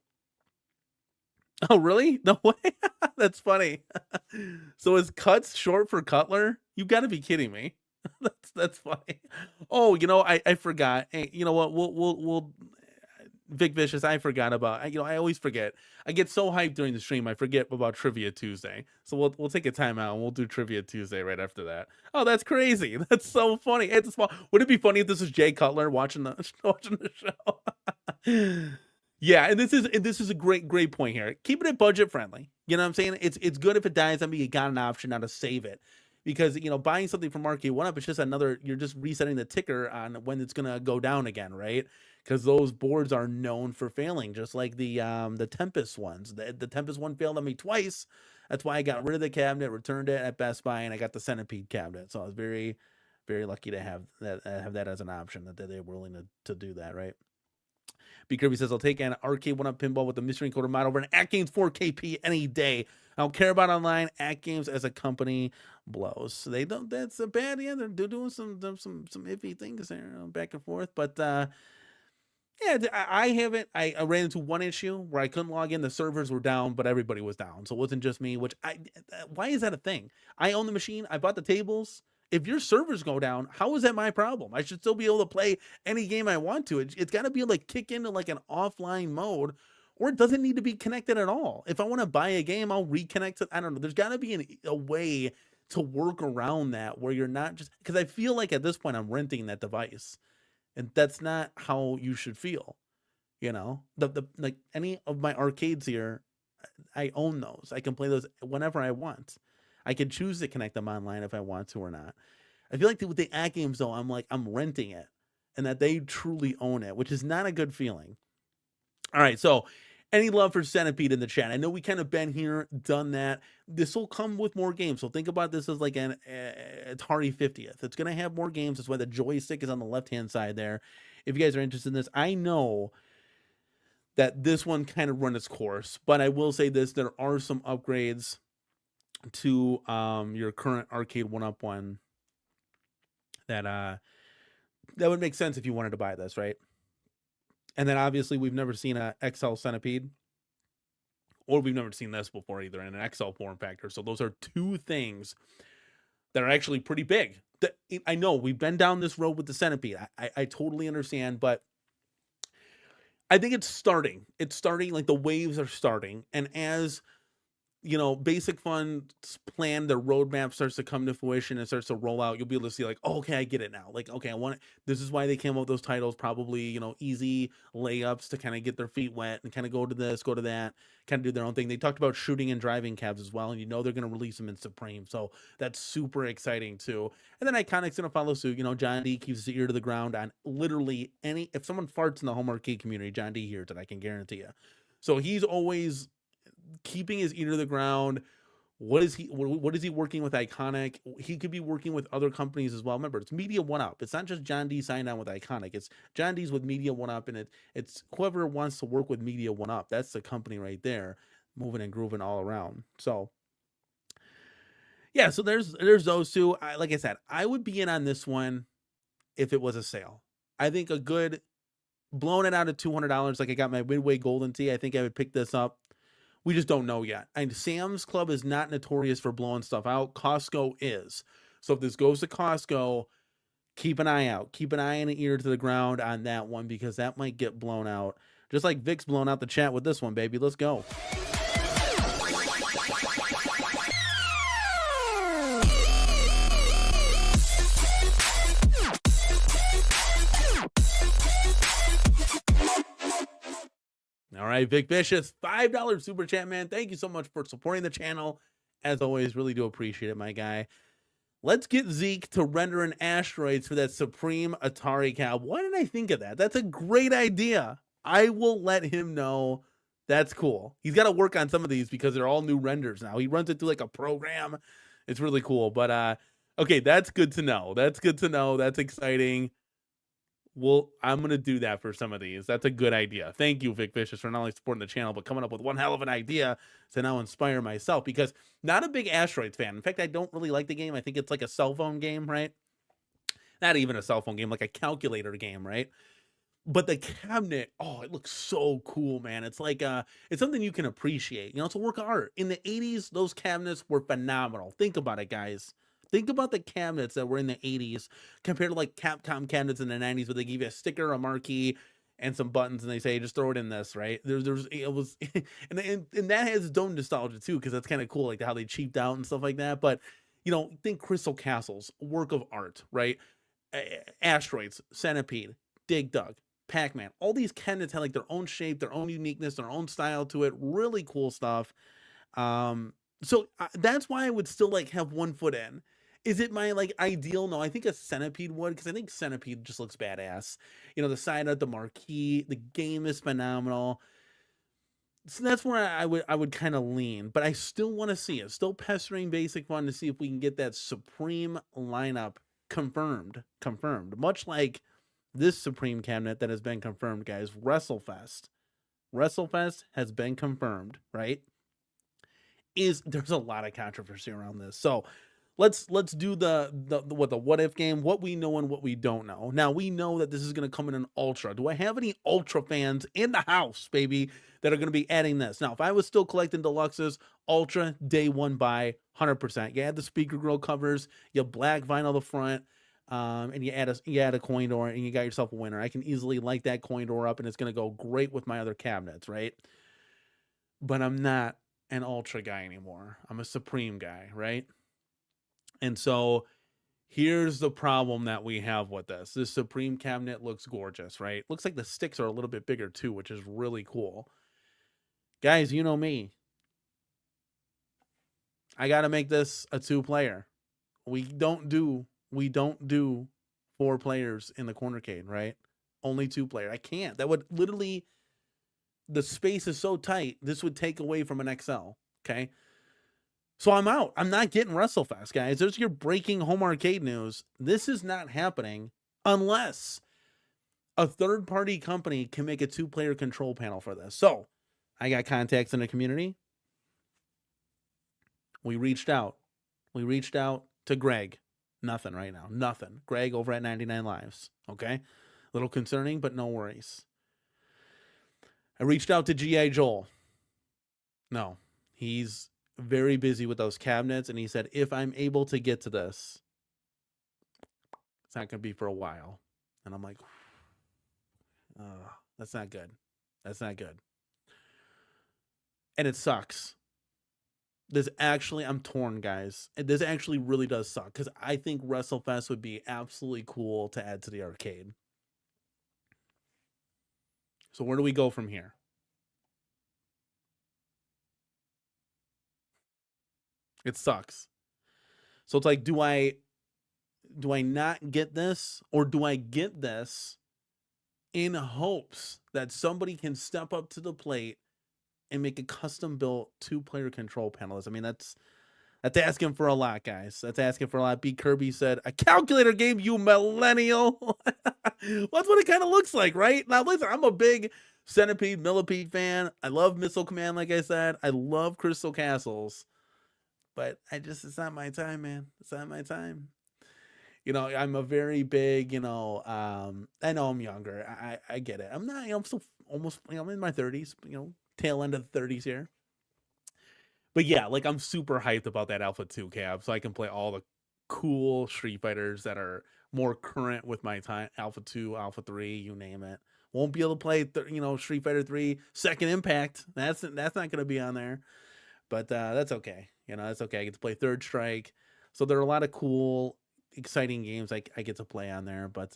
Oh, really? No way. That's funny. So is Cuts short for Cutler? You got to be kidding me. That's funny. Oh, I forgot. Hey, you know what? We'll Vic Vicious, I forgot about. I always forget. I get so hyped during the stream, I forget about Trivia Tuesday. So we'll take a time out and we'll do Trivia Tuesday right after that. Oh, that's crazy. That's so funny. It's small. Would it be funny if this was Jay Cutler watching the show? Yeah, and this is a great point here. Keep it budget friendly. You know what I'm saying? It's good if it dies on me. You got an option now to save it, because buying something from Arcade One Up, it's just you're just resetting the ticker on when it's gonna go down again, right? Because those boards are known for failing, just like the Tempest ones. The Tempest one failed on me twice. That's why I got rid of the cabinet, returned it at Best Buy, and I got the Centipede cabinet. So I was very, very lucky to have that as an option, that they were willing to do that, right? B. Kirby says, I'll take an Arcade One Up pinball with the mystery encoder mod over an At Games 4KP any day. I don't care about online. At Games as a company blows. So they don't. That's a bad. Yeah, they're doing some iffy things there, back and forth. But yeah, I haven't. I ran into one issue where I couldn't log in. The servers were down, but everybody was down, so it wasn't just me. Why is that a thing? I own the machine. I bought the tables. If your servers go down, how is that my problem? I should still be able to play any game I want to. It's got to be like kick into like an offline mode, or it doesn't need to be connected at all. If I want to buy a game, I'll reconnect it. I don't know. There's got to be a way to work around that, where you're not just, because I feel like at this point I'm renting that device, and that's not how you should feel. The like any of my arcades here, I own those. I can play those whenever I want. I can choose to connect them online if I want to or not. I feel like with the At Games, though, I'm renting it, and that they truly own it, which is not a good feeling. All right, so any love for Centipede in the chat? I know we kind of been here, done that. This will come with more games, so think about this as like an Atari 50th. It's going to have more games. That's why the joystick is on the left-hand side there. If you guys are interested in this, I know that this one kind of run its course, but I will say this: there are some upgrades to your current Arcade One Up one that would make sense if you wanted to buy this, right? And then obviously we've never seen a XL Centipede, or we've never seen this before either, in an XL form factor. So those are two things that are actually pretty big. I know we've been down this road with the Centipede. I totally understand, but I think it's starting. It's starting, like the waves are starting, and as Basic Fun's plan, their roadmap starts to come to fruition and starts to roll out, you'll be able to see like, oh, okay, I get it now. Like, okay, I want it. This is why they came up with those titles, probably, easy layups to kind of get their feet wet and kind of go to this, go to that, kind of do their own thing. They talked about shooting and driving cabs as well, and they're going to release them in Supreme. So that's super exciting too. And then Iconic's going to follow suit. John D keeps his ear to the ground on literally if someone farts in the home arcade community, John D hears it, I can guarantee you. So he's always keeping his ear to the ground. What is he working with Iconic? He could be working with other companies as well. Remember, it's Media One Up. It's not just John D signed on with Iconic. It's John D's with Media One Up, and it's whoever wants to work with Media One Up. That's the company right there, moving and grooving all around. So yeah, so there's those two. Like I said, I would be in on this one if it was a sale. I think a good blowing it out at $200 like I got my Midway Golden Tee, I think I would pick this up. We just don't know yet. And Sam's Club is not notorious for blowing stuff out. Costco is. So if this goes to Costco, keep an eye out. Keep an eye and an ear to the ground on that one, because that might get blown out. Just like Vic's blown out the chat with this one, baby. Let's go. All right, Vic Vicious, $5 super chat, man. Thank you so much for supporting the channel. As always, really do appreciate it, my guy. Let's get Zeke to render an asteroids for that Supreme Atari cab. Why didn't I think of that? That's a great idea. I will let him know. That's cool. He's got to work on some of these because they're all new renders now. He runs it through like a program. It's really cool. But okay, that's good to know. That's good to know. That's exciting. Well, I'm going to do that for some of these. That's a good idea. Thank you, Vic Vicious, for not only supporting the channel, but coming up with one hell of an idea to now inspire myself, because not a big Asteroids fan. In fact, I don't really like the game. I think it's like a cell phone game, right? Not even a cell phone game, like a calculator game, right? But the cabinet, oh, it looks so cool, man. It's like, it's something you can appreciate. You know, it's a work of art. In the 80s, those cabinets were phenomenal. Think about it, guys. Think about the cabinets that were in the 80s compared to like Capcom cabinets in the 90s, where they give you a sticker, a marquee, and some buttons, and they say, just throw it in this, right? It was, and that has its own nostalgia too, because that's kind of cool, like how they cheaped out and stuff like that. But, you know, think Crystal Castles, work of art, right? Asteroids, Centipede, Dig Dug, Pac-Man, all these cabinets had like their own shape, their own uniqueness, their own style to it. Really cool stuff. So that's why I would still like have one foot in. Is it my like ideal? No, I think a Centipede would, because I think Centipede just looks badass. You know, the side of the marquee, the game is phenomenal. So that's where I would kind of lean, but I still want to see it. Still pestering Basic Fun to see if we can get that Supreme lineup confirmed. Much like this Supreme cabinet that has been confirmed, guys. WrestleFest has been confirmed, right? There's a lot of controversy around this. So let's do the what if game, what we know and what we don't know. Now, we know that this is going to come in an Ultra. Do I have any Ultra fans in the house, baby, that are going to be adding this? Now, if I was still collecting deluxes, Ultra day one buy, 100%. You add the speaker grill covers, you black vinyl the front, and you add a coin door, and you got yourself a winner. I can easily light that coin door up, and it's going to go great with my other cabinets, right? But I'm not an Ultra guy anymore. I'm a Supreme guy, right? And so here's the problem that we have with this. This Supreme cabinet looks gorgeous, right? Looks like the sticks are a little bit bigger too, which is really cool. Guys, you know me. I got to make this a 2-player. We don't do 4 players in the CornerCade, right? Only 2-player. I can't. That would literally, the space is so tight, this would take away from an XL, okay? So I'm out. I'm not getting WrestleFest, guys. There's your breaking home arcade news. This is not happening unless a third-party company can make a 2-player control panel for this. So I got contacts in the community. We reached out. To Greg. Nothing right now. Nothing. Greg over at 99 Lives. Okay? A little concerning, but no worries. I reached out to G.I. Joel. No. He's very busy with those cabinets, and he said, if I'm able to get to this, it's not going to be for a while. And I'm like, that's not good. And it sucks. I'm torn, guys. This actually really does suck, because I think WrestleFest would be absolutely cool to add to the arcade. So where do we go from here? It sucks. So it's like, do I not get this, or do I get this in hopes that somebody can step up to the plate and make a custom built 2-player control panel? I mean, that's asking for a lot, guys. That's asking for a lot. B. Kirby said, a calculator game, you millennial. That's what it kind of looks like, right? Now, listen, I'm a big Centipede, Millipede fan. I love Missile Command, like I said. I love Crystal Castles. But it's not my time, man. It's not my time. I'm a very big, I know I'm younger. I get it. I'm not, I'm still almost, I'm in my 30s, tail end of the 30s here. But yeah, like I'm super hyped about that Alpha 2 cab so I can play all the cool Street Fighters that are more current with my time. Alpha 2, Alpha 3, you name it. Won't be able to play, Street Fighter 3 Second Impact. That's not going to be on there. But that's okay. That's okay. I get to play Third Strike. So there are a lot of cool, exciting games I get to play on there. But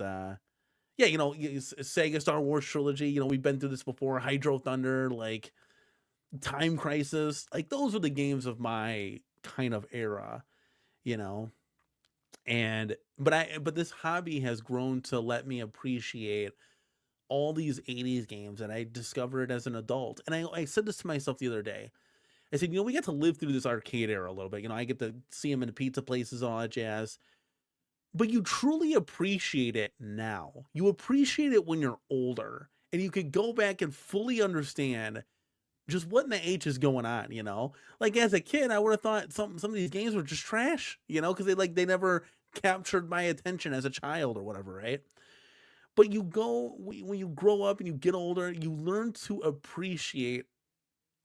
yeah, Sega Star Wars trilogy. We've been through this before. Hydro Thunder, like Time Crisis. Like those are the games of my kind of era. You know, and but this hobby has grown to let me appreciate all these 80s games that I discovered as an adult. And I said this to myself the other day. I said, we get to live through this arcade era a little bit. I get to see them in the pizza places, all that jazz. But you truly appreciate it now. You appreciate it when you're older. And you could go back and fully understand just what in the H is going on. Like as a kid, I would have thought some of these games were just trash, because they never captured my attention as a child or whatever, right? But when you grow up and you get older, you learn to appreciate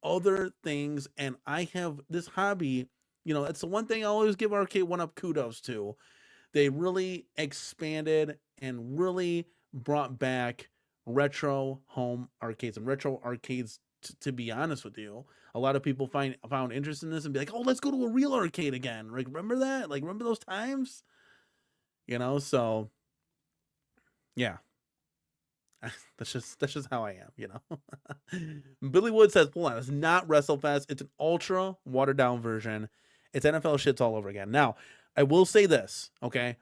other things. And I have this hobby, it's the one thing I always give Arcade 1-Up kudos to. They really expanded and really brought back retro home arcades and retro arcades. To be honest with you, a lot of people found interest in this and be like, oh, let's go to a real arcade again. Like, remember that? Like, remember those times? So yeah. That's just how I am, Billy Wood says, hold on, it's not WrestleFest. It's an ultra watered down version. It's NFL shits all over again. Now, I will say this, okay?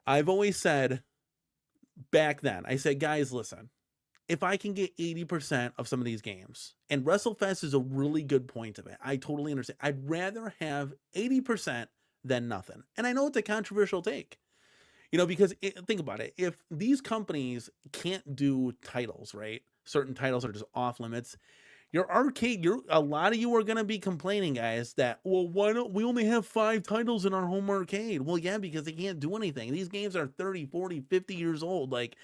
I've always said back then, I said, guys, listen, if I can get 80% of some of these games, and WrestleFest is a really good point of it, I totally understand. I'd rather have 80% than nothing. And I know it's a controversial take. Because think about it. If these companies can't do titles, right? Certain titles are just off limits. Your arcade, a lot of you are going to be complaining, guys, that, well, why don't we only have 5 titles in our home arcade? Well, yeah, because they can't do anything. These games are 30, 40, 50 years old. Like,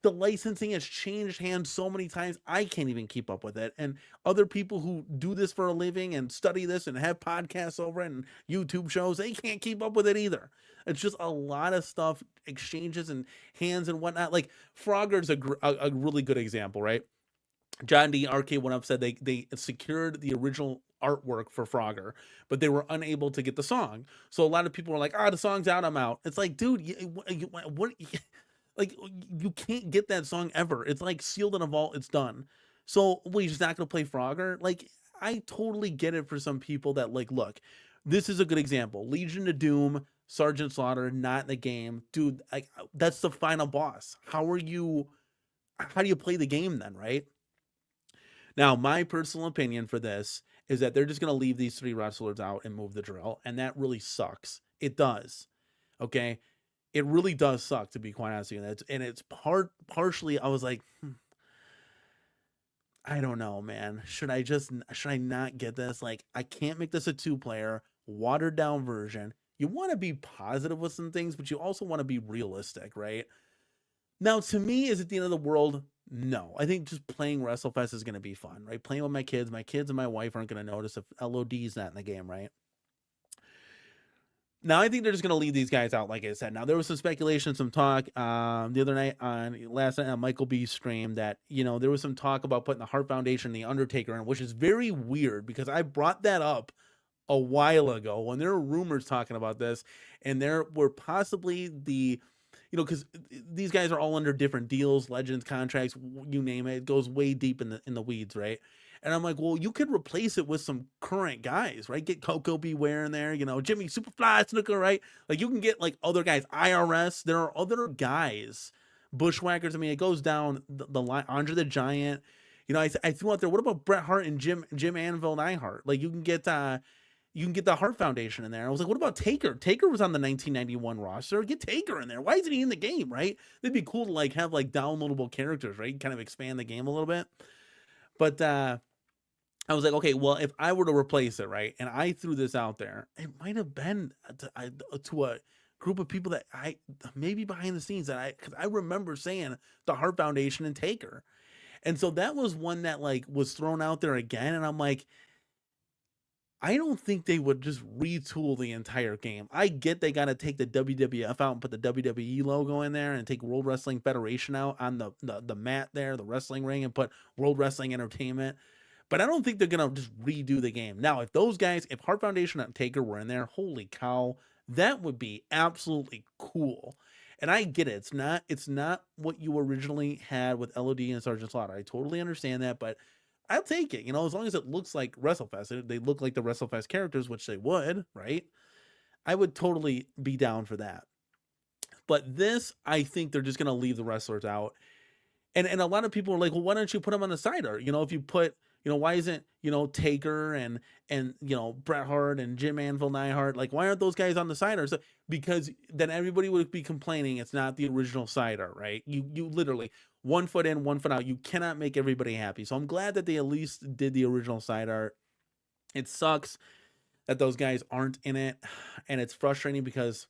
the licensing has changed hands so many times, I can't even keep up with it. And other people who do this for a living and study this and have podcasts over it and YouTube shows, they can't keep up with it either. It's just a lot of stuff, exchanges and hands and whatnot. Like Frogger's a really good example, right? John D. Arcade 1-Up said they secured the original artwork for Frogger, but they were unable to get the song. So a lot of people were like, the song's out, I'm out. It's like, dude, what like, you can't get that song ever. It's like sealed in a vault. It's done. So, well, you're just not going to play Frogger? Like, I totally get it for some people that, like, look, this is a good example. Legion of Doom, Sergeant Slaughter, not in the game. Dude, like, that's the final boss. How do you play the game then, right? Now, my personal opinion for this is that they're just going to leave these 3 wrestlers out and move the drill. And that really sucks. It does. Okay? It really does suck, to be quite honest with you. And it's partially, I was like, I don't know, man. Should I not get this? Like, I can't make this a 2-player, watered down version. You want to be positive with some things, but you also want to be realistic, right? Now, to me, is it the end of the world? No. I think just playing WrestleFest is going to be fun, right? Playing with my kids and my wife aren't going to notice if LOD's not in the game, right? Now, I think they're just going to leave these guys out, like I said. Now, there was some speculation, some talk the other night last night on Michael B's stream that, there was some talk about putting the Hart Foundation and the Undertaker in, which is very weird because I brought that up a while ago when there were rumors talking about this, and there were possibly because these guys are all under different deals, legends, contracts, you name it. It goes way deep in the weeds, right? And I'm like, well, you could replace it with some current guys, right? Get Coco Beware in there, Jimmy Superfly Snooker, right? Like you can get like other guys, IRS. There are other guys, Bushwhackers. I mean, it goes down the line. Andre the Giant, I threw out there. What about Bret Hart and Jim Anvil and Iheart? Like you can get the Hart Foundation in there. I was like, what about Taker? Taker was on the 1991 roster. Get Taker in there. Why isn't he in the game, right? It'd be cool to like have like downloadable characters, right? Kind of expand the game a little bit. But I was like, okay, well, if I were to replace it, right, and I threw this out there, it might have been to a group of people that I maybe behind the scenes because I remember saying the Hart Foundation and Taker. And so that was one that like was thrown out there again. And I'm like, I don't think they would just retool the entire game. I get they got to take the WWF out and put the WWE logo in there and take World Wrestling Federation out on the mat there, the wrestling ring, and put World Wrestling Entertainment. But I don't think they're going to just redo the game. Now, if those guys, if Hart Foundation and Taker were in there, holy cow, that would be absolutely cool. And I get it. It's not what you originally had with LOD and Sergeant Slaughter. I totally understand that, but I'll take it. As long as it looks like WrestleFest, they look like the WrestleFest characters, which they would, right? I would totally be down for that. But this, I think they're just going to leave the wrestlers out. And a lot of people are like, well, why don't you put them on the sidecar? If you put, why isn't, Taker and Bret Hart and Jim Anvil Neidhart, like, why aren't those guys on the sidecar? So, because then everybody would be complaining it's not the original sidecar, right? You literally 1 foot in, 1 foot out. You cannot make everybody happy. So I'm glad that they at least did the original sidecar. It sucks that those guys aren't in it. And it's frustrating because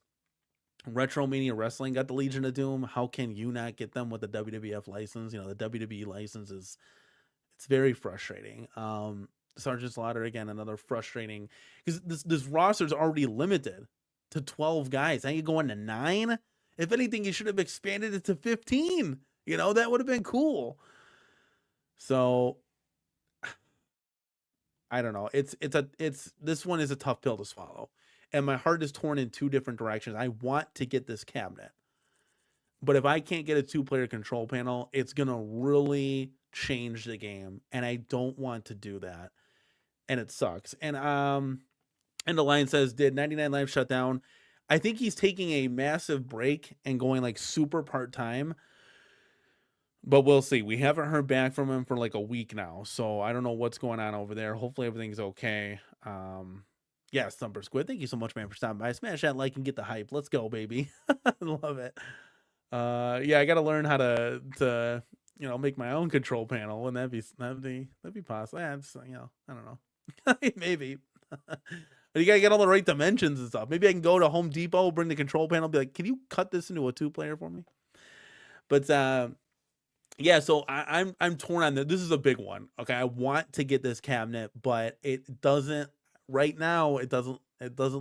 Retro Mania Wrestling got the Legion of Doom. How can you not get them with the WWF license? The WWE license it's very frustrating. Sergeant Slaughter, again, another frustrating, because this roster is already limited to 12 guys. Now you go into 9. If anything, you should have expanded it to 15. That would have been cool. So I don't know. This one is a tough pill to swallow. And my heart is torn in 2 different directions. I want to get this cabinet. But if I can't get a 2-player control panel, it's going to really change the game. And I don't want to do that. And it sucks. And the line says, did 99 Live shut down? I think he's taking a massive break and going like super part-time. But we'll see. We haven't heard back from him for like a week now. So I don't know what's going on over there. Hopefully everything's okay. Yeah, Thumper Squid, thank you so much, man, for stopping by. Smash that like and get the hype. Let's go, baby. Love it. Yeah, I got to learn how to make my own control panel. Wouldn't that'd be possible? Yeah, I don't know. Maybe. But you got to get all the right dimensions and stuff. Maybe I can go to Home Depot, bring the control panel, be like, can you cut this into a 2-player for me? But yeah, so I'm torn on this. This is a big one. Okay, I want to get this cabinet, but it doesn't. Right now, it doesn't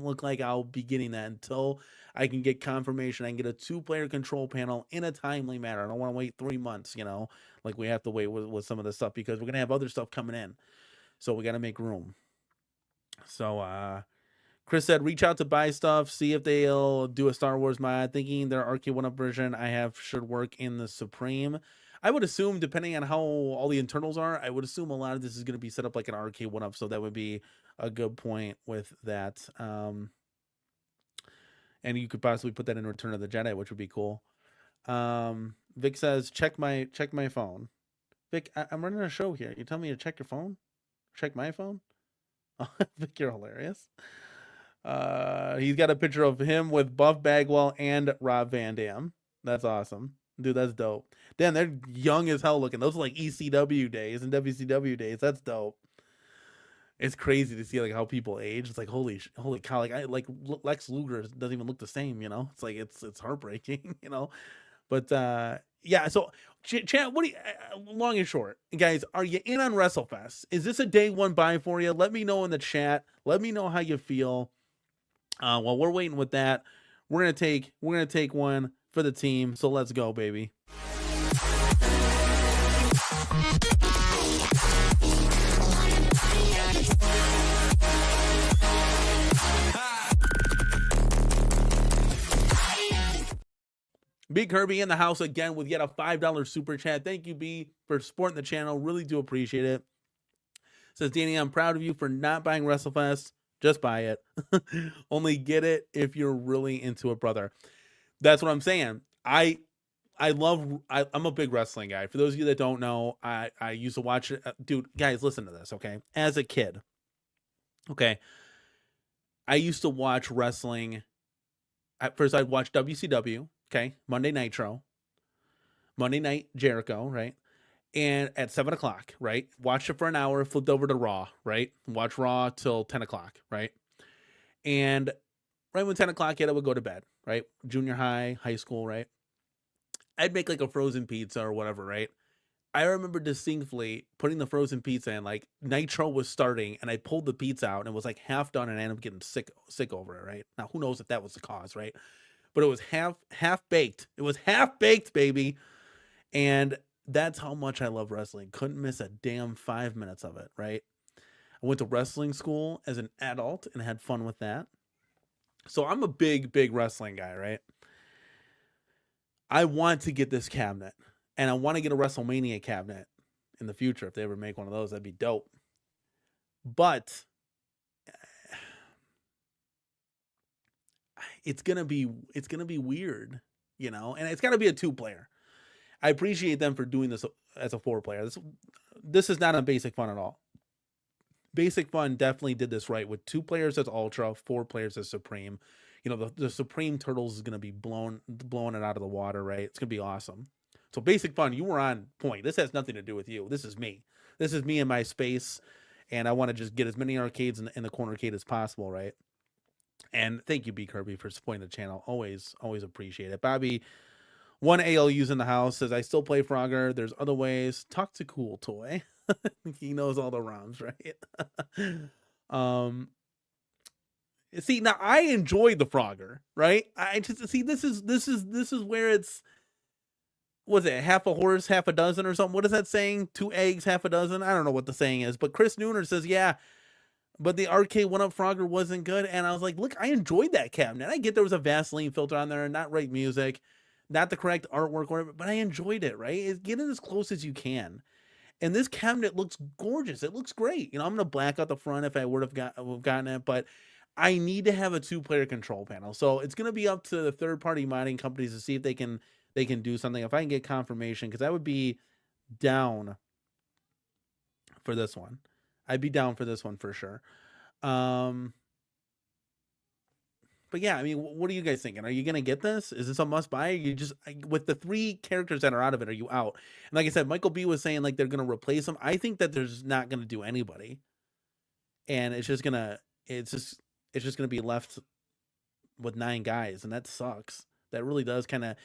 look like I'll be getting that until I can get confirmation. I can get a 2-player control panel in a timely manner. I don't want to wait 3 months, like we have to wait with some of this stuff, because we're going to have other stuff coming in. So we got to make room. So Chris said, reach out to buy stuff, see if they'll do a Star Wars mod. Thinking their Arcade 1-Up version I have should work in the Supreme. I would assume, depending on how all the internals are, I would assume a lot of this is going to be set up like an Arcade 1-Up, so that would be a good point with that. And you could possibly put that in Return of the Jedi, which would be cool. Vic says, check my phone. Vic, I'm running a show here. You tell me to check your phone? Check my phone? Vic, you're hilarious. He's got a picture of him with Buff Bagwell and Rob Van Dam. That's awesome. Dude, that's dope. Damn, they're young as hell looking. Those are like ECW days and WCW days. That's dope. It's crazy to see like how people age. It's like holy cow! Like Lex Luger doesn't even look the same. It's like it's heartbreaking. But yeah. So chat. What do you? Long and short, guys, are you in on WrestleFest? Is this a day one buy for you? Let me know in the chat. Let me know how you feel. While we're waiting with that, we're gonna take one for the team. So let's go, baby. B Kirby in the house again with yet a $5 super chat. Thank you, B, for supporting the channel. Really do appreciate it. Says, Danny, I'm proud of you for not buying WrestleFest. Just buy it. Only get it if you're really into it, brother. That's what I'm saying. I'm a big wrestling guy. For those of you that don't know, I used to watch it. Dude, guys, listen to this, okay? As a kid, okay, I used to watch wrestling. At first, I'd watch WCW. Okay, Monday Nitro, Monday Night Jericho, right? And at 7 o'clock, right? Watched it for an hour, flipped over to Raw, right? Watch Raw till 10 o'clock, right? And right when 10 o'clock hit, I would go to bed, right? Junior high, high school, right? I'd make like a frozen pizza or whatever, right? I remember distinctly putting the frozen pizza in, like Nitro was starting, and I pulled the pizza out and it was like half done, and I ended up getting sick over it, right? Now who knows if that was the cause, right? But it was half baked. It was half baked, baby. And that's how much I love wrestling. Couldn't miss a damn 5 minutes of it, right? I went to wrestling school as an adult and had fun with that. So I'm a big wrestling guy, right? I want to get this cabinet, and I want to get a WrestleMania cabinet in the future. If they ever make one of those, that'd be dope. But it's gonna be weird, you know, and it's gotta be a 2-player. I appreciate them for doing this as a 4-player. This is not a Basic Fun at all. Basic Fun definitely did this right with 2 players as Ultra, 4 players as Supreme. You know, the Supreme Turtles is going to be blowing it out of the water, right? It's going to be awesome. So Basic Fun, you were on point. This has nothing to do with you. This is me. This is me in my space, and I want to just get as many arcades in the cornercade as possible, right? And thank you, B Kirby, for supporting the channel. Always appreciate it. Bobby, one ALU's in the house, says, I still play Frogger. There's other ways. Talk to Cool Toy. He knows all the ROMs, right? See, now I enjoyed the Frogger, right? I just see this is where it's, was it half a horse, half a dozen or something? What is that saying? 2 eggs, half a dozen? I don't know what the saying is, but Chris Nooner says, yeah, but the arcade 1-up Frogger wasn't good. And I was like, look, I enjoyed that cabinet. I get there was a Vaseline filter on there, not right music, not the correct artwork, whatever, but I enjoyed it, right? Get it as close as you can. And this cabinet looks gorgeous. It looks great. You know, I'm going to black out the front if I would have gotten it, but I need to have a 2-player control panel. So it's going to be up to the third-party modding companies to see if they can do something. If I can get confirmation, because I would be down for this one. I'd be down for this one for sure. But yeah, I mean, what are you guys thinking? Are you going to get this? Is this a must buy? You just, with the 3 characters that are out of it, are you out? And like I said, Michael B was saying like they're going to replace them. I think that there's not going to do anybody. And it's just going to be left with 9 guys. And that sucks. That really does kind of,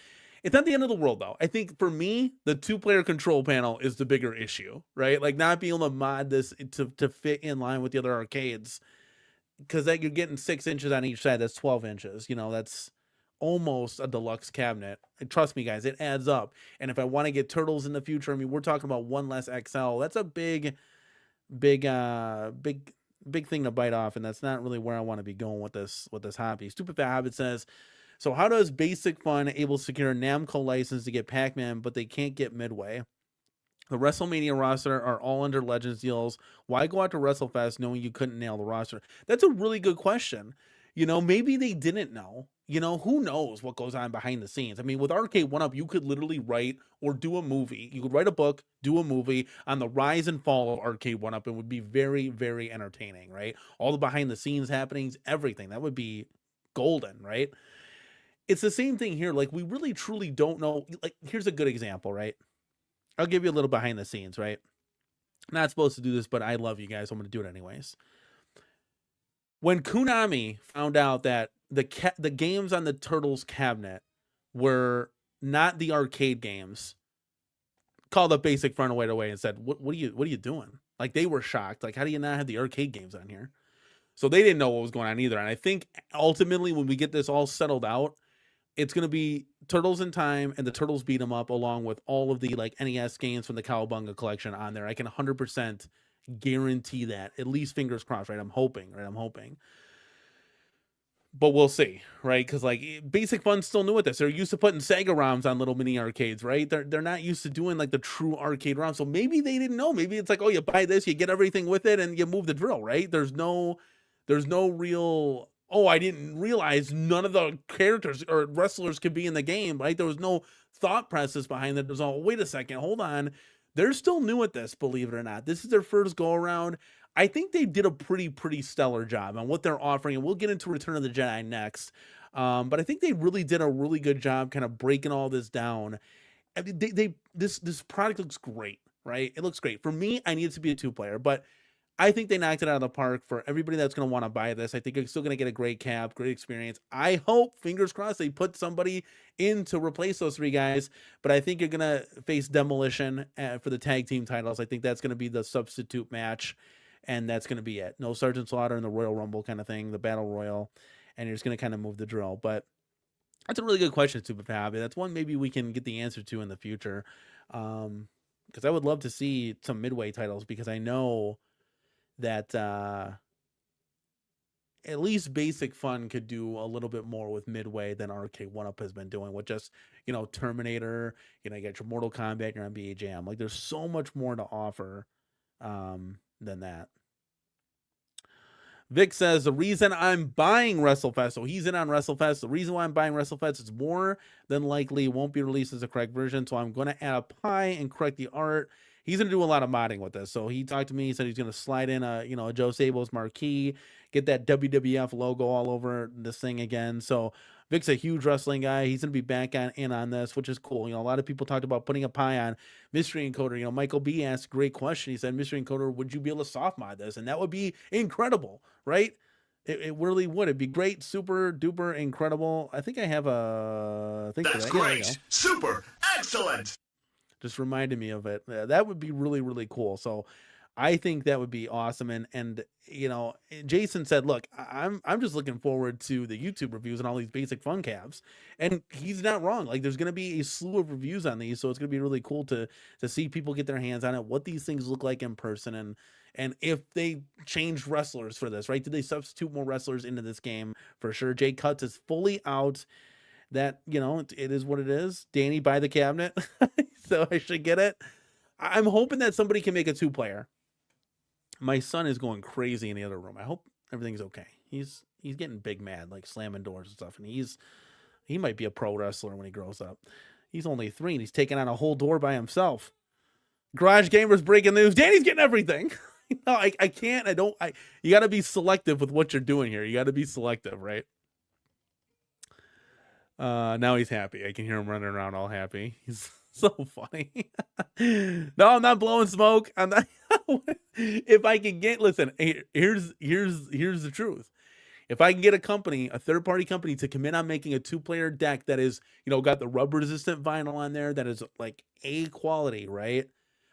it's not the end of the world though. I think for me, the 2-player control panel is the bigger issue, right? Like not being able to mod this to fit in line with the other arcades. Because that you're getting 6 inches on each side. That's 12 inches. You know, that's almost a deluxe cabinet. And trust me, guys, it adds up. And if I want to get Turtles in the future, I mean, we're talking about 1 less XL. That's a big thing to bite off. And that's not really where I want to be going with this hobby. Stupid Fat Hobbit says, so how does Basic Fun able to secure a Namco license to get Pac-Man, but they can't get Midway? The WrestleMania roster are all under Legends deals. Why go out to WrestleFest knowing you couldn't nail the roster? That's a really good question. You know, maybe they didn't know. You know, who knows what goes on behind the scenes? I mean, with Arcade 1-Up, you could literally write or do a movie. You could write a book, do a movie on the rise and fall of Arcade 1-Up, and would be very, very entertaining, right? All the behind the scenes happenings, everything. That would be golden, right? It's the same thing here. Like, we really, truly don't know. Like, here's a good example, right? I'll give you a little behind the scenes, right? Not supposed to do this, but I love you guys. I'm going to do it anyways. When Konami found out that the games on the Turtles cabinet were not the arcade games, called up Basic Fun right away and said, what are you doing? Like, they were shocked. Like, how do you not have the arcade games on here? So they didn't know what was going on either. And I think ultimately when we get this all settled out, it's going to be Turtles in Time and the Turtles Beat 'em Up, along with all of the like NES games from the Cowabunga collection on there. I can 100% guarantee that. At least fingers crossed, right? I'm hoping. But we'll see, right? Because like Basic Fun's still new at this. They're used to putting Sega ROMs on little mini arcades, right? They're not used to doing like the true arcade ROM. So maybe they didn't know. Maybe it's like, oh, you buy this, you get everything with it, and you move the drill, right? There's no real, oh, I didn't realize none of the characters or wrestlers could be in the game, right? There was no thought process behind it. There's all, wait a second, hold on. They're still new at this, believe it or not. This is their first go around. I think they did a pretty stellar job on what they're offering, and we'll get into Return of the Jedi next. But I think they really did a really good job kind of breaking all this down. I mean, this product looks great, right? It looks great. For me, I need it to be a 2-player, but I think they knocked it out of the park for everybody that's going to want to buy this. I think you're still going to get a great cap, great experience. I hope, fingers crossed, they put somebody in to replace those 3 guys. But I think you're going to face Demolition for the tag team titles. I think that's going to be the substitute match, and that's going to be it. No Sergeant Slaughter in the Royal Rumble kind of thing, the Battle Royal, and you're just going to kind of move the drill. But that's a really good question, Super Fab. That's one maybe we can get the answer to in the future. Because I would love to see some midway titles, because I know that at least Basic Fun could do a little bit more with midway than Arcade 1-Up has been doing with just, Terminator, you got your Mortal Kombat, your NBA Jam. Like, there's so much more to offer than that. Vic says, the reason I'm buying WrestleFest, so he's in on WrestleFest, the reason why I'm buying WrestleFest is more than likely it won't be released as a correct version, so I'm going to add a pie and correct the art. He's going to do a lot of modding with this. So he talked to me. He said he's going to slide in a Joe Sable's marquee, get that WWF logo all over this thing again. So Vic's a huge wrestling guy. He's going to be back in on this, which is cool. A lot of people talked about putting a pie on Mystery Encoder. Michael B asked a great question. He said, Mystery Encoder, would you be able to soft mod this? And that would be incredible, right? It really would. It'd be great, super duper incredible. I think I have a thing for that. That's great. Super excellent. Just reminded me of it. That would be really, really cool. So I think that would be awesome. And Jason said, look, I'm just looking forward to the YouTube reviews and all these Basic Fun caps. And he's not wrong. Like, there's going to be a slew of reviews on these. So it's going to be really cool to see people get their hands on it, what these things look like in person, and if they changed wrestlers for this, right? Did they substitute more wrestlers into this game? For sure. Jay Cutts is fully out. That, it is what it is. Danny, buy the cabinet. So I should get it. I'm hoping that somebody can make a 2-player. My son is going crazy in the other room. I hope everything's okay. He's getting big mad, like slamming doors and stuff. And he might be a pro wrestler when he grows up. He's only 3 and he's taking on a whole door by himself. Garage Gamers breaking news. Danny's getting everything. No, I can't. You got to be selective with what you're doing here. You got to be selective, right? Now he's happy. I can hear him running around all happy. He's so funny. No, I'm not blowing smoke. I'm not. If I can get, listen, here's the truth. If I can get a third-party company to commit on making a 2-player deck that is, got the rubber-resistant vinyl on there, that is like A quality, right?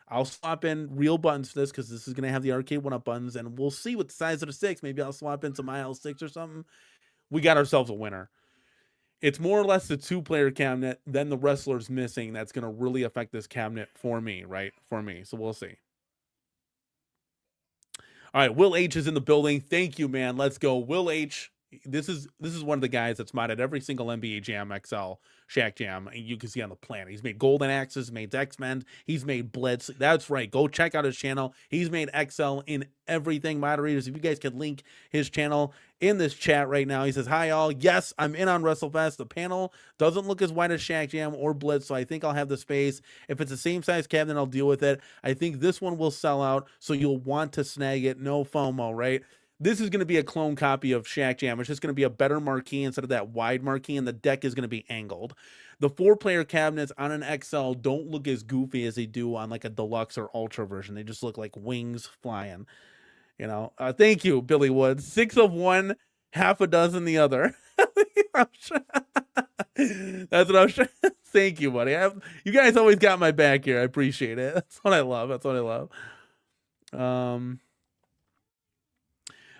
I'll swap in real buttons for this, because this is going to have the Arcade 1-Up buttons, and we'll see what the size of the sticks. Maybe I'll swap in some IL6 or something. We got ourselves a winner. It's more or less the 2-player cabinet than the wrestlers missing that's going to really affect this cabinet for me, right? For me. So we'll see. All right, Will H is in the building. Thank you, man. Let's go. Will H. This is one of the guys that's modded every single NBA Jam XL Shaq Jam you can see on the planet. He's made Golden Axes, made X-Men, he's made Blitz. That's right. Go check out his channel. He's made XL in everything. Moderators, if you guys could link his channel in this chat right now. He says, hi all. Yes, I'm in on WrestleFest. The panel doesn't look as wide as Shaq Jam or Blitz, so I think I'll have the space. If it's the same size cabinet, I'll deal with it. I think this one will sell out, so you'll want to snag it. No FOMO, right? This is going to be a clone copy of Shaq Jam. It's just going to be a better marquee instead of that wide marquee, and the deck is going to be angled. The 4-player cabinets on an XL don't look as goofy as they do on like a deluxe or ultra version. They just look like wings flying. Thank you, Billy Woods. 6 of one, half a dozen the other. That's what I was trying. Thank you, buddy. You guys always got my back here. I appreciate it. That's what I love.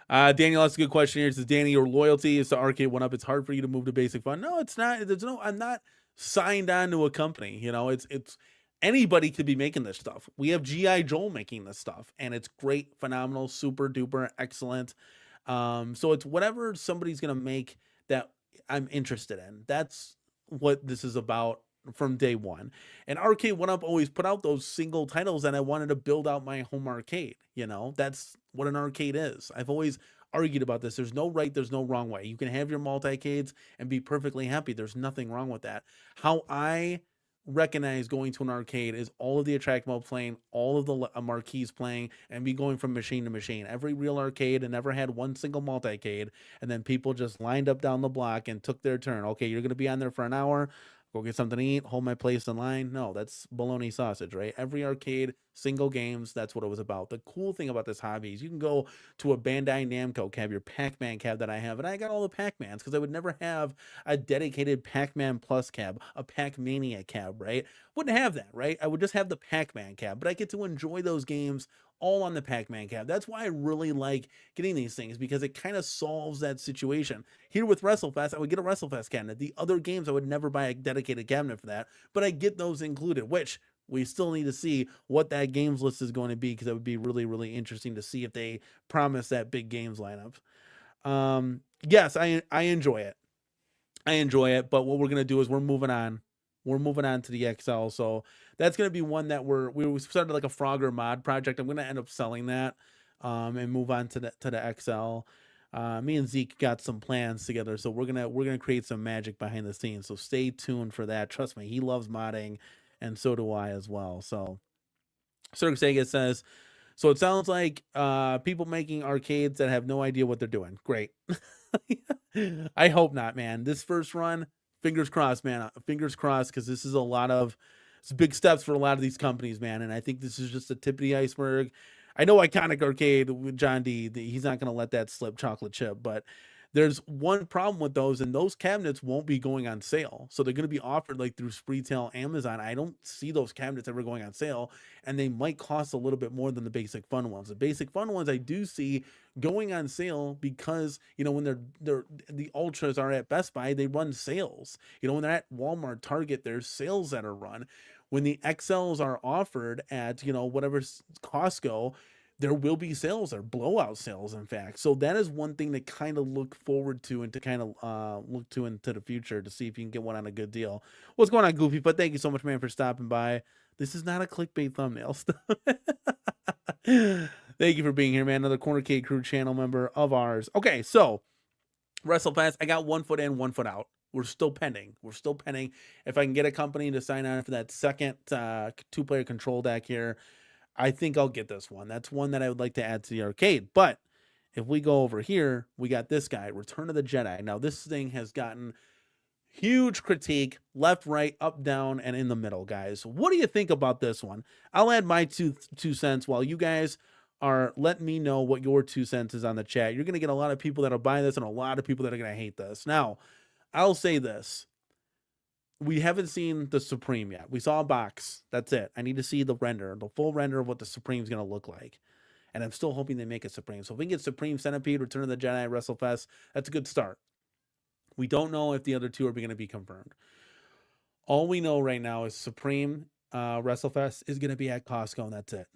Daniel asks a good question here. It says, Danny, your loyalty is to Arcade 1-Up. It's hard for you to move to Basic Fun. No, it's not. I'm not signed on to a company. It's anybody could be making this stuff. We have G.I. Joel making this stuff, and it's great, phenomenal, super duper excellent. So it's whatever somebody's going to make that I'm interested in. That's what this is about from day one. And Arcade 1-Up always put out those single titles that I wanted to build out my home arcade. That's what an arcade is. I've always argued about this. There's no right, there's no wrong way. You can have your multi-cades and be perfectly happy. There's nothing wrong with that. How I recognize going to an arcade is all of the attract mode playing, all of the marquees playing, and be going from machine to machine. Every real arcade and never had one single multi-cade, and then people just lined up down the block and took their turn. Okay, you're going to be on there for an hour. go get something to eat, hold my place in line. No, that's bologna sausage, right? Every arcade, single games, that's what it was about. The cool thing about this hobby is you can go to a Bandai Namco cab, your Pac-Man cab that I have, and I got all the Pac-Mans because I would never have a dedicated Pac-Man Plus cab, a Pac-Mania cab, right? Wouldn't have that, right? I would just have the Pac-Man cab, but I get to enjoy those games all on the Pac-Man cab. That's why I really like getting these things, because it kind of solves that situation. Here with WrestleFest, I would get a WrestleFest cabinet. The other games, I would never buy a dedicated cabinet for that, but I get those included, which we still need to see what that games list is going to be, because it would be really, really interesting to see if they promise that big games lineup. Yes, I enjoy it. I enjoy it, but what we're going to do is we're moving on. We're moving on to the XL. So that's going to be one that we started like a Frogger mod project. I'm going to end up selling that and move on to the XL. Me and Zeke got some plans together, so we're gonna create some magic behind the scenes. So stay tuned for that. Trust me, he loves modding, and so do I as well. So Cirque Sega says, so it sounds like people making arcades that have no idea what they're doing. Great. I hope not, man. This first run, fingers crossed, man. Fingers crossed, because this is it's big steps for a lot of these companies, man. And I think this is just the tip of the iceberg. I know Iconic Arcade with John D, he's not going to let that slip, chocolate chip, but there's one problem with those, and those cabinets won't be going on sale. So they're going to be offered like through Spreetail, Amazon. I don't see those cabinets ever going on sale, and they might cost a little bit more than the Basic Fun ones. The Basic Fun ones I do see going on sale because, when the Ultras are at Best Buy, they run sales. When they're at Walmart, Target, there's sales that are run. When the XLs are offered at, whatever Costco, there will be sales or blowout sales, in fact. So that is one thing to kind of look forward to and to kind of look to into the future to see if you can get one on a good deal. What's going on, Goofy? But thank you so much, man, for stopping by. This is not a clickbait thumbnail stuff. Thank you for being here, man. Another CornerCade crew channel member of ours. Okay, so WrestleFest, I got 1 foot in, 1 foot out. We're still pending. If I can get a company to sign on for that second 2-player control deck here, I think I'll get this one. That's one that I would like to add to the arcade. But if we go over here, we got this guy, Return of the Jedi. Now, this thing has gotten huge critique, left, right, up, down, and in the middle, guys. What do you think about this one? I'll add my two cents while you guys are letting me know what your 2 cents is on the chat. You're going to get a lot of people that'll buy this and a lot of people that are going to hate this. Now, I'll say this. We haven't seen the Supreme yet. We saw a box. That's it. I need to see the full render of what the Supreme's going to look like. And I'm still hoping they make a Supreme. So if we can get Supreme, Centipede, Return of the Jedi, WrestleFest, that's a good start. We don't know if the other two are going to be confirmed. All we know right now is Supreme, WrestleFest is going to be at Costco, and that's it.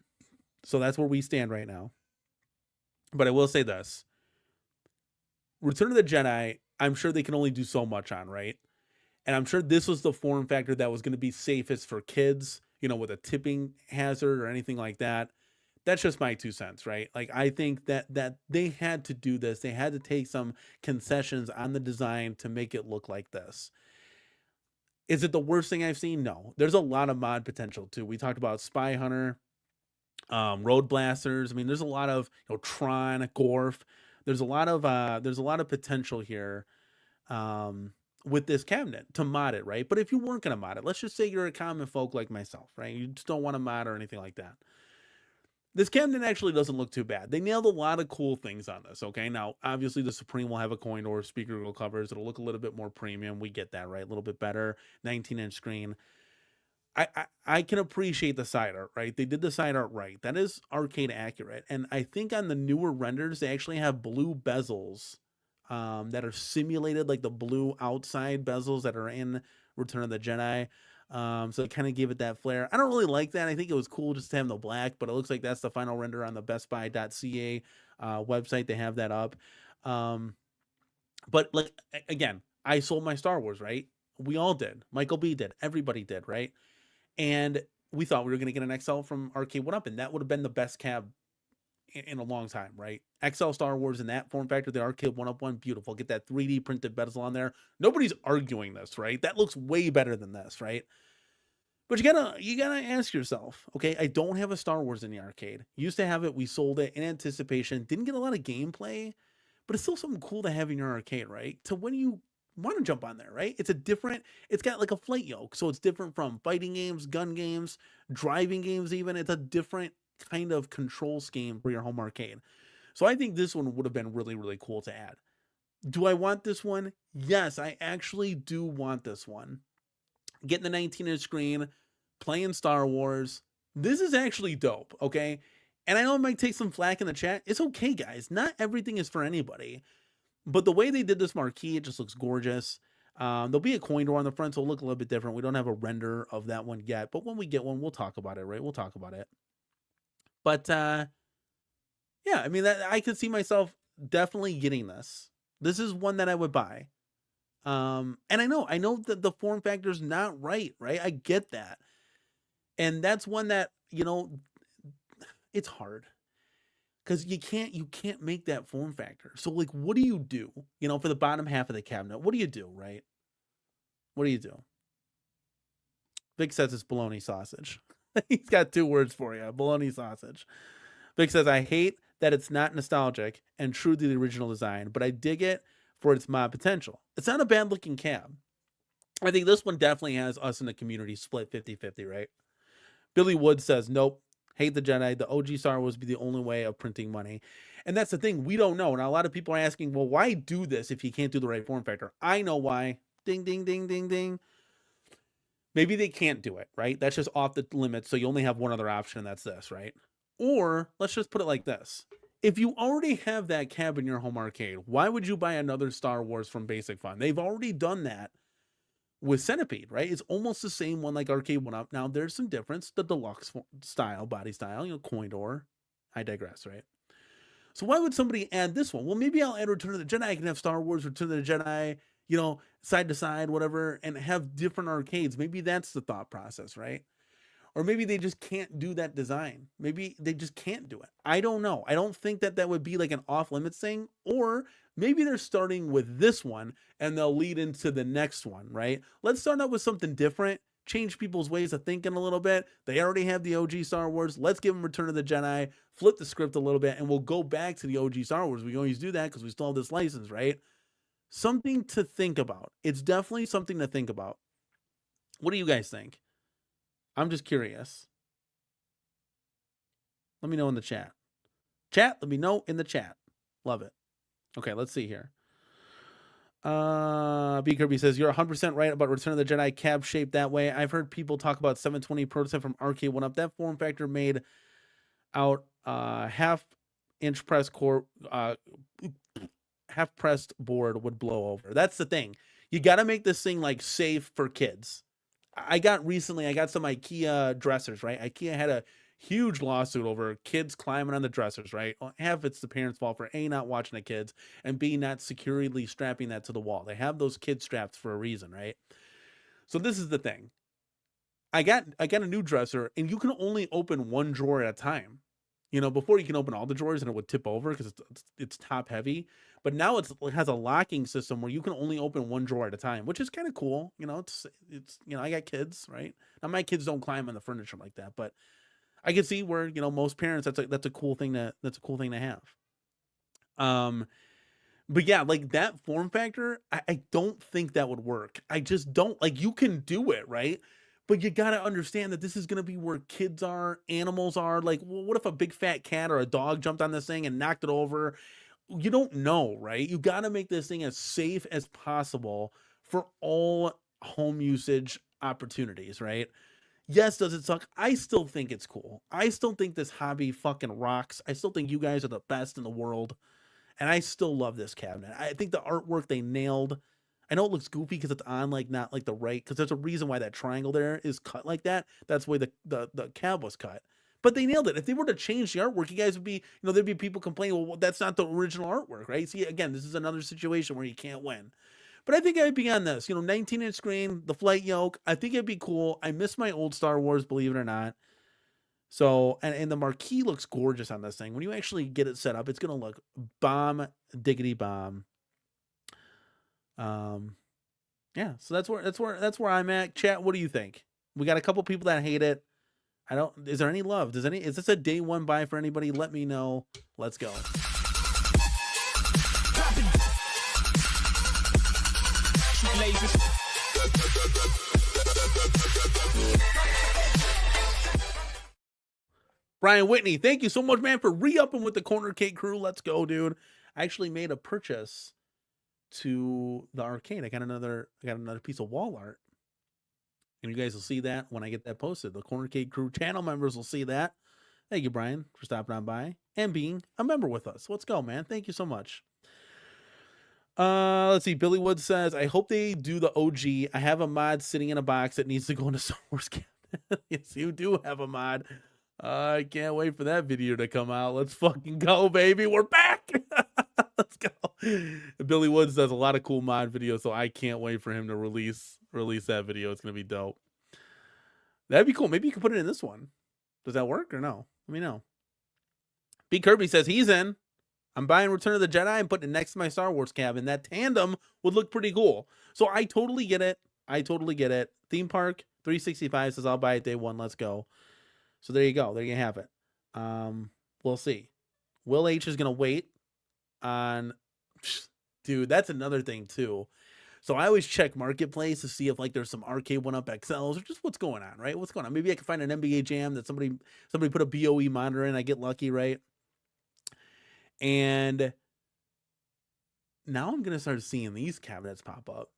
So that's where we stand right now. But I will say this. Return of the Jedi, I'm sure they can only do so much on, right? And I'm sure this was the form factor that was going to be safest for kids, with a tipping hazard or anything like that. That's just my 2 cents, right? Like, I think that they had to do this. They had to take some concessions on the design to make it look like this. Is it the worst thing I've seen? No. There's a lot of mod potential too. We talked about Spy Hunter, Road Blasters. I mean, there's a lot of Tron, Gorf. There's a lot of potential here. With this cabinet to mod it, right? But if you weren't going to mod it, let's just say you're a common folk like myself, right? You just don't want to mod or anything like that. This cabinet actually doesn't look too bad. They nailed a lot of cool things on this, okay? Now, obviously, the Supreme will have a coin door, speaker grill covers. It'll look a little bit more premium. We get that, right? A little bit better. 19-inch screen. I can appreciate the side art, right? They did the side art right. That is arcade accurate. And I think on the newer renders, they actually have blue bezels that are simulated, like the blue outside bezels that are in Return of the Jedi. So it kind of gave it that flair. I don't really like that. I think it was cool just to have the black, but it looks like that's the final render on the bestbuy.ca website. They have that up. But like, again, I sold my Star Wars, right? We all did. Michael B did. Everybody did, right? And we thought we were going to get an XL from Arcade 1-Up, and that would have been the best cab in a long time, right? XL Star Wars in that form factor, the Arcade 1-Up one, beautiful. Get that 3D printed bezel on there. Nobody's arguing this, right? That looks way better than this, right? But you gotta ask yourself, okay, I don't have a Star Wars in the arcade. Used to have it, we sold it in anticipation. Didn't get a lot of gameplay, but it's still something cool to have in your arcade, right? To when you want to jump on there, right? It's got like a flight yoke. So it's different from fighting games, gun games, driving games even. It's a different kind of control scheme for your home arcade. So I think this one would have been really, really cool to add. Do I want this one? Yes, I actually do want this one. Getting the 19-inch screen, playing Star Wars. This is actually dope, okay? And I know it might take some flack in the chat. It's okay, guys. Not everything is for anybody. But the way they did this marquee, it just looks gorgeous. There'll be a coin door on the front, so it'll look a little bit different. We don't have a render of that one yet. But when we get one, we'll talk about it, right? We'll talk about it. But, yeah, I mean, I could see myself definitely getting this. This is one that I would buy. And I know that the form factor is not right? I get that. And that's one that, it's hard. Because you can't make that form factor. So, like, what do you do, for the bottom half of the cabinet? What do you do, right? What do you do? Vic says it's bologna sausage. He's got 2 words for you, bologna sausage. Vic says, I hate that it's not nostalgic and true to the original design, but I dig it for its mod potential. It's not a bad looking cab. I think this one definitely has us in the community split 50-50, right? Billy Wood says, nope, hate the Jedi. The OG Star Wars would be the only way of printing money. And that's the thing. We don't know. Now, a lot of people are asking, well, why do this if you can't do the right form factor? I know why. Ding, ding, ding, ding, ding. Maybe they can't do it, right? That's just off the limits. So you only have one other option, and that's this, right? Or let's just put it like this. If you already have that cab in your home arcade, why would you buy another Star Wars from Basic Fun? They've already done that with Centipede, right? It's almost the same one like Arcade 1-Up. Now, there's some difference. The deluxe style, body style, coin door. I digress, right? So why would somebody add this one? Well, maybe I'll add Return of the Jedi. I can have Star Wars, Return of the Jedi, side to side, whatever, and have different arcades. Maybe that's the thought process, right? Or maybe they just can't do that design. Maybe they just can't do it. I don't know. I don't think that would be like an off-limits thing. Or maybe they're starting with this one and they'll lead into the next one, right? Let's start out with something different. Change people's ways of thinking a little bit. They already have the OG Star Wars. Let's give them Return of the Jedi. Flip the script a little bit and we'll go back to the OG Star Wars. We always do that because we still have this license, right? Something to think about. It's definitely something to think about. What do you guys think? I'm just curious. Let me know in the chat. Let me know in the chat. Love it. Okay, let's see here. B. Kirby says, you're 100% right about Return of the Jedi cab shaped that way. I've heard people talk about 720 prototype from Arcade 1-Up. That form factor made out half-inch press core, half-pressed board would blow over. That's the thing. You got to make this thing like safe for kids. I got some IKEA dressers, right? IKEA had a huge lawsuit over kids climbing on the dressers, right? Half it's the parents' fault for A, not watching the kids, and B, not securely strapping that to the wall. They have those kid straps for a reason, right? So this is the thing. I got a new dresser, and you can only open one drawer at a time. Before you can open all the drawers and it would tip over because it's top heavy. But now it has a locking system where you can only open one drawer at a time, which is kind of cool. It's I got kids, right? Now my kids don't climb on the furniture like that, but I can see where, most parents, that's a cool thing to have. But yeah, like that form factor, I don't think that would work. I just don't. Like, you can do it, right? But you got to understand that this is going to be where kids are, animals are. Like, well, what if a big fat cat or a dog jumped on this thing and knocked it over? You don't know, right? You got to make this thing as safe as possible for all home usage opportunities, right? Yes, does it suck? I still think it's cool. I still think this hobby fucking rocks. I still think you guys are the best in the world. And I still love this cabinet. I think the artwork they nailed. I know it looks goofy because it's on not the right, because there's a reason why that triangle there is cut like that. That's the way the cab was cut. But they nailed it. If they were to change the artwork, you guys would be, there'd be people complaining, well, that's not the original artwork, right? See, again, this is another situation where you can't win. But I think I'd be on this, 19-inch screen, the flight yoke. I think it'd be cool. I miss my old Star Wars, believe it or not. So, and the marquee looks gorgeous on this thing. When you actually get it set up, it's going to look bomb, diggity bomb. Yeah, so that's where I'm at. Chat, what do you think? We got a couple people that hate it. Is there any love? Is this a day one buy for anybody? Let me know. Let's go. imagination. Brian Whitney, thank you so much, man, for re-upping with the CornerCade crew. Let's go, dude. I actually made a purchase to the arcade. I got another piece of wall art. And you guys will see that when I get that posted. The CornerCade crew channel members will see that. Thank you, Brian, for stopping on by and being a member with us. Let's go, man. Thank you so much. Let's see. Billy Wood says, I hope they do the OG. I have a mod sitting in a box that needs to go into Star Wars cabinet. Yes, you do have a mod. I can't wait for that video to come out. Let's fucking go, baby. We're back. Let's go. Billy Woods does a lot of cool mod videos, so I can't wait for him to release that video. It's gonna be dope. That'd be cool. Maybe you can put it in this one. Does that work or no? Let me know. B Kirby says he's in. I'm buying Return of the Jedi and putting it next to my Star Wars cabin. That tandem would look pretty cool. So I totally get it. Theme Park 365 says I'll buy it day one. Let's go. So there you go. There you have it. We'll see. Will H is gonna wait on. Dude, that's another thing too. So I always check Marketplace to see if like there's some Arcade 1-Up XLs or just what's going on, right? What's going on? Maybe I can find an NBA Jam that somebody put a BOE monitor in. I get lucky, right? And now I'm gonna start seeing these cabinets pop up,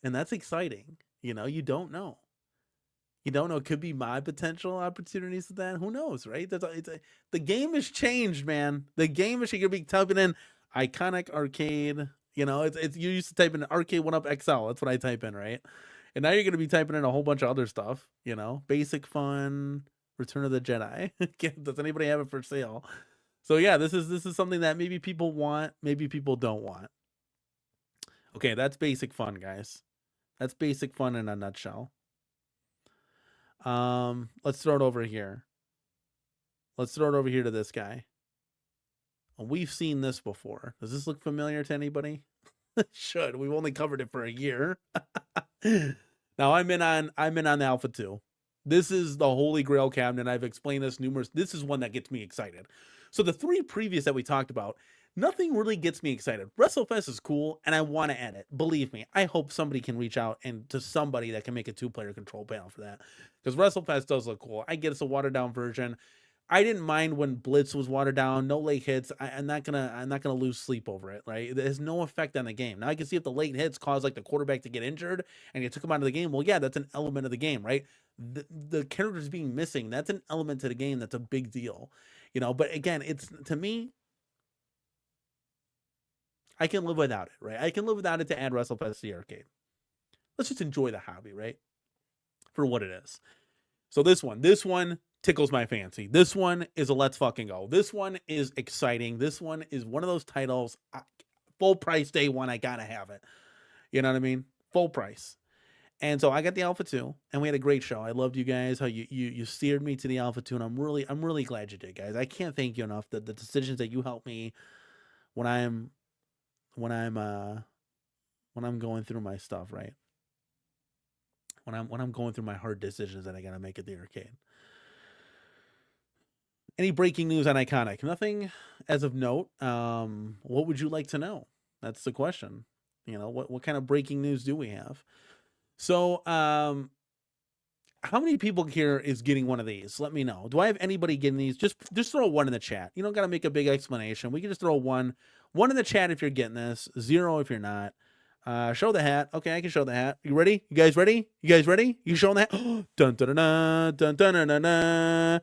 and that's exciting. You know, you don't know. It could be my potential opportunities with that. Who knows, right? The game has changed, man. The game is, you're gonna be typing in iconic arcade. You know, it's you used to type in Arcade 1-Up XL. That's what I type in, right? And now you're gonna be typing in a whole bunch of other stuff. You know, Basic Fun, Return of the Jedi. Does anybody have it for sale? So yeah, this is something that maybe people want, maybe people don't want. Okay, that's Basic Fun, guys. That's Basic Fun in a nutshell. Let's throw it over here. Let's throw it over here to this guy. We've seen this before. Does this look familiar to anybody? It should. We've only covered it for a year. Now I'm in on the Alpha 2. This is the Holy Grail cabinet. I've explained this numerous. This is one that gets me excited. So the three previous that we talked about, nothing really gets me excited. WrestleFest is cool, and I want to add it. Believe me, I hope somebody can reach out and to somebody that can make a 2-player control panel for that. Because WrestleFest does look cool. I get it's a watered down version. I didn't mind when Blitz was watered down, no late hits. I'm not gonna lose sleep over it, right? It has no effect on the game. Now I can see if the late hits cause like the quarterback to get injured and you took him out of the game. Well, yeah, that's an element of the game, right? The characters being missing, that's an element to the game. That's a big deal, you know. But again, it's, to me, I can live without it, right? I can live without it to add WrestleFest to the arcade. Let's just enjoy the hobby, right? For what it is. So this one tickles my fancy. This one is a let's fucking go. This one is exciting. This one is one of those titles, full price day one. I gotta have it. You know what I mean? Full price. And so I got the Alpha 2, and we had a great show. I loved you guys, how you steered me to the Alpha 2, and I'm really glad you did, guys. I can't thank you enough. The decisions that you helped me when I'm going through my stuff, right? When I'm going through my hard decisions that I gotta make at the arcade. Any breaking news on Iconic? Nothing as of note. What would you like to know? That's the question. You know, what kind of breaking news do we have? So, how many people here is getting one of these? Let me know. Do I have anybody getting these? Just throw one in the chat. You don't got to make a big explanation. We can just throw one in the chat if you're getting this. 0 if you're not. Show the hat. Okay, I can show the hat. You ready? You guys ready? You showing that? Dun dun dun dun dun dun dun dun.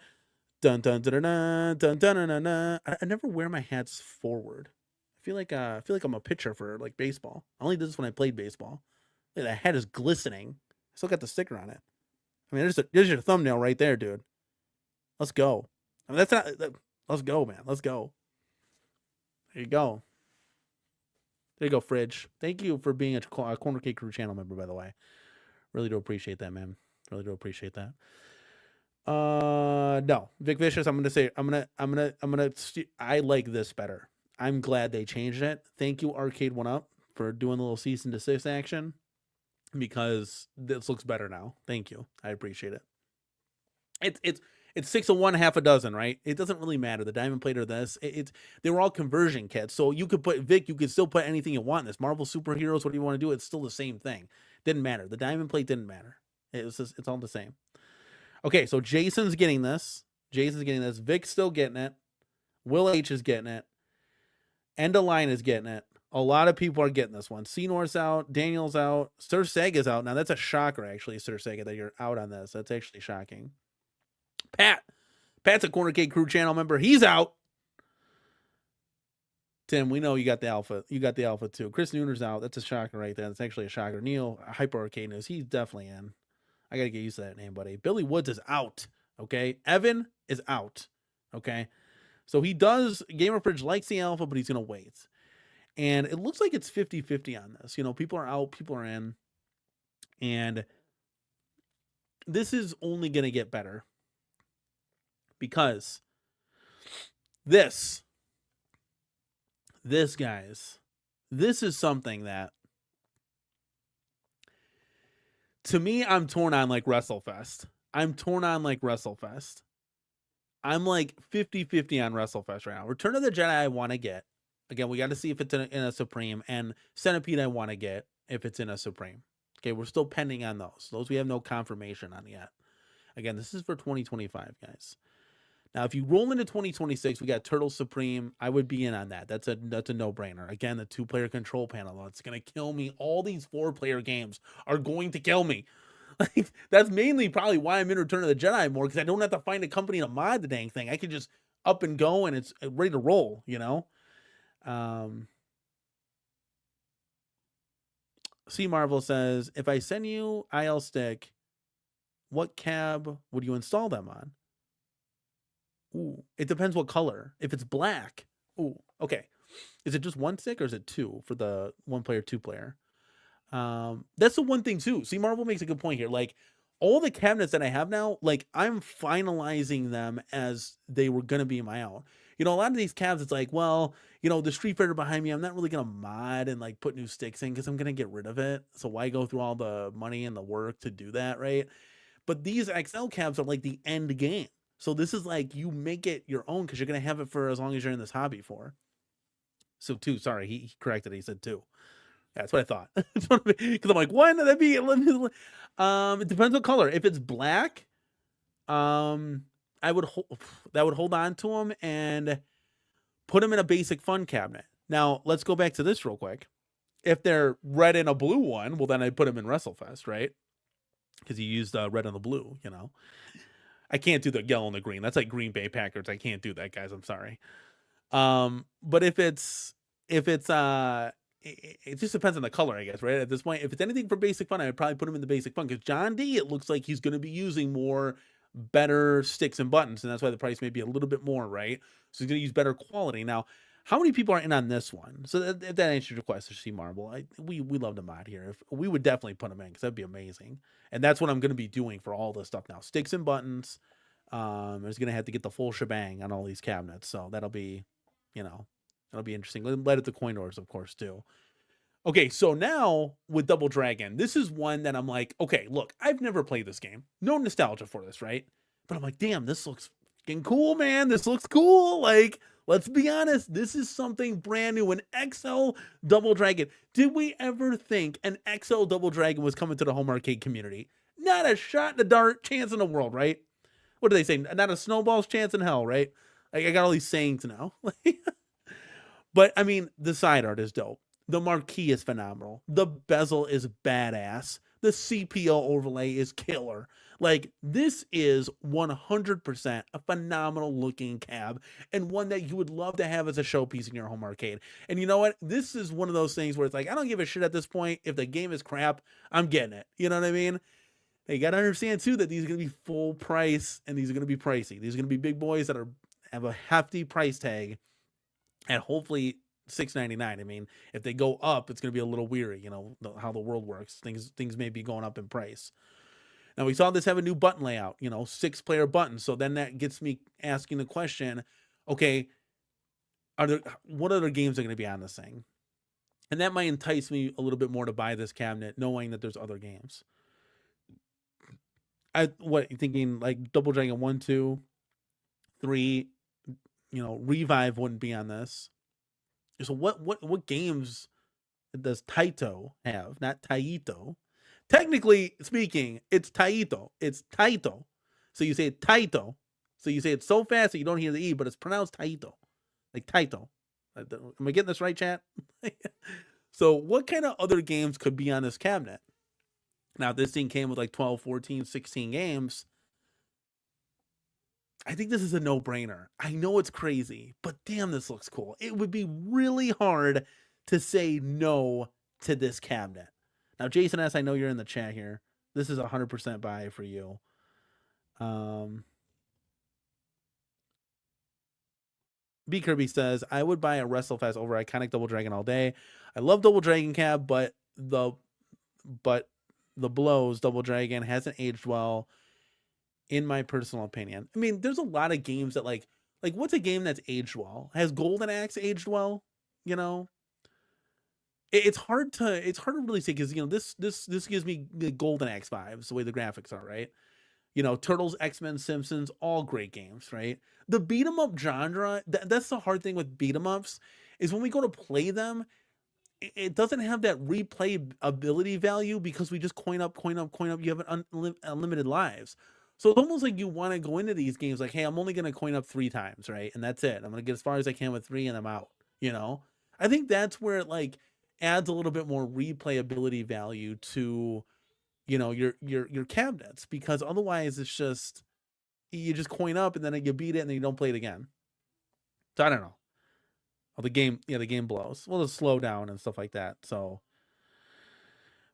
Dun dun dun dun dun dun dun dun. I never wear my hats forward. I feel like I'm a pitcher for like baseball. I only did this when I played baseball. Look, that hat is glistening. I still got the sticker on it. I mean, there's your thumbnail right there, dude. Let's go. I mean, let's go, man. Let's go. There you go. There you go, Fridge. Thank you for being a CornerCade crew channel member, by the way. Really do appreciate that, man. Really do appreciate that. No, Vic Vicious. I'm gonna. I like this better. I'm glad they changed it. Thank you, Arcade 1-Up, for doing a little cease and desist action, because this looks better now. Thank you. I appreciate it. it's 6 of one, half a dozen, right? It doesn't really matter. The diamond plate or this, they were all conversion kits. So you could put Vic, you could still put anything you want in this. Marvel superheroes, what do you want to do? It's still the same thing. Didn't matter. The diamond plate didn't matter. It's all the same. Okay, so Jason's getting this. Vic's still getting it. Will H is getting it. End of line is getting it. A lot of people are getting this one. Senor's out. Daniel's out. Sir Sega's out. Now, that's a shocker, actually, Sir Sega, that you're out on this. That's actually shocking. Pat's a CornerCade crew channel member. He's out. Tim, we know you got the alpha. You got the alpha, too. Chris Nooner's out. That's a shocker right there. That's actually a shocker. Neil, Hyper Arcade News, he's definitely in. I got to get used to that name, buddy. Billy Woods is out. Okay. Evan is out. Okay. So he does, Gamer Fridge likes the alpha, but he's going to wait. And it looks like it's 50-50 on this. You know, people are out, people are in. And this is only going to get better. Because this, guys, this is something that, to me, I'm torn on like WrestleFest. I'm like 50-50 on WrestleFest right now. Return of the Jedi I want to get. Again, we got to see if it's in a Supreme. And Centipede I want to get if it's in a Supreme. Okay, we're still pending on those. Those we have no confirmation on yet. Again, this is for 2025, guys. Now, if you roll into 2026, we got Turtle Supreme. I would be in on that. That's a no-brainer. Again, the 2-player control panel. It's going to kill me. All these 4-player games are going to kill me. Like, that's mainly probably why I'm in Return of the Jedi more, because I don't have to find a company to mod the dang thing. I can just up and go, and it's ready to roll, you know? C Marvel says, if I send you IL stick, what cab would you install them on? Ooh, it depends what color. If it's black, ooh, okay. Is it just 1 stick or is it 2 for the 1-player, 2-player? That's the one thing too. See, Marvel makes a good point here. Like, all the cabinets that I have now, like, I'm finalizing them as they were going to be my own. You know, a lot of these cabs, it's like, well, you know, the Street Fighter behind me, I'm not really going to mod and like put new sticks in because I'm going to get rid of it. So why go through all the money and the work to do that, right? But these XL cabs are like the end game. So this is like, you make it your own because you're going to have it for as long as you're in this hobby for. So 2, sorry, he corrected it. He said 2. That's what I thought. Because I'm like, when did that be? It depends what color. If it's black, I would hold on to them and put them in a basic fun cabinet. Now, let's go back to this real quick. If they're red and a blue one, well, then I put them in WrestleFest, right? Because you used red and the blue, you know. I can't do the yellow and the green. That's like Green Bay Packers. I can't do that, guys. I'm sorry. But if it's it just depends on the color, I guess, right? At this point, if it's anything for basic fun, I would probably put him in the basic fun, because John D, it looks like he's going to be using more better sticks and buttons, and that's why the price may be a little bit more, right? So he's going to use better quality. Now, how many people are in on this one? So that answers your question, C Marble. We love the mod here. If we would definitely put them in, because that'd be amazing. And that's what I'm going to be doing for all this stuff now. Sticks and buttons. I was going to have to get the full shebang on all these cabinets. So that'll be, you know, that'll be interesting. Let it to coin doors, of course, too. Okay, so now with Double Dragon, this is one that I'm like, okay, look, I've never played this game. No nostalgia for this, right? But I'm like, damn, this looks fucking cool, man. This looks cool. Like, let's be honest, this is something brand new. An XL Double Dragon. Did we ever think an XL Double Dragon was coming to the home arcade community? Not a shot in the dark chance in the world, right? What do they say? Not a snowball's chance in hell, right? Like, I got all these sayings now. But, I mean, the side art is dope. The marquee is phenomenal. The bezel is badass. The CPO overlay is killer. Like, this is 100% a phenomenal looking cab, and one that you would love to have as a showpiece in your home arcade. And you know what? This is one of those things where it's like, I don't give a shit at this point. If the game is crap, I'm getting it. You know what I mean? You got to understand, too, that these are going to be full price, and these are going to be pricey. These are going to be big boys that have a hefty price tag, and hopefully $6.99. I mean, if they go up, it's going to be a little weary, you know, how the world works. Things may be going up in price. Now, we saw this have a new button layout, you know, 6-player buttons. So then that gets me asking the question, okay, what other games are going to be on this thing? And that might entice me a little bit more to buy this cabinet, knowing that there's other games. What you thinking? Like Double Dragon 1, 2, 3. Revive wouldn't be on this. So what games does Taito have? Not Taito. Technically speaking, it's Taito. It's Taito. So you say Taito. So you say it so fast that you don't hear the E, but it's pronounced Taito. Like Taito. Am I getting this right, chat? So what kind of other games could be on this cabinet? Now, this thing came with like 12, 14, 16 games. I think this is a no-brainer. I know it's crazy, but damn, this looks cool. It would be really hard to say no to this cabinet. Now, Jason S., I know you're in the chat here. This is 100% buy for you. B. Kirby says, I would buy a WrestleFest over Iconic Double Dragon all day. I love Double Dragon cab, but the blows Double Dragon hasn't aged well, in my personal opinion. I mean, there's a lot of games that like what's a game that's aged well? Has Golden Axe aged well? It's hard to really say, because this gives me the Golden Axe vibes, the way the graphics are, right? Turtles, X-Men, Simpsons, all great games, right? The beat 'em up genre, that's the hard thing with beat 'em ups, is when we go to play them, it doesn't have that replayability value, because we just coin up. You have unlimited lives. So it's almost like you want to go into these games like, hey, I'm only going to coin up 3 times, right? And that's it. I'm going to get as far as I can with 3 and I'm out, I think that's where it like adds a little bit more replayability value to, your cabinets, because otherwise it's just, you just coin up and then you beat it and then you don't play it again. So I don't know. Oh, the game blows. Well, it'll slow down and stuff like that. So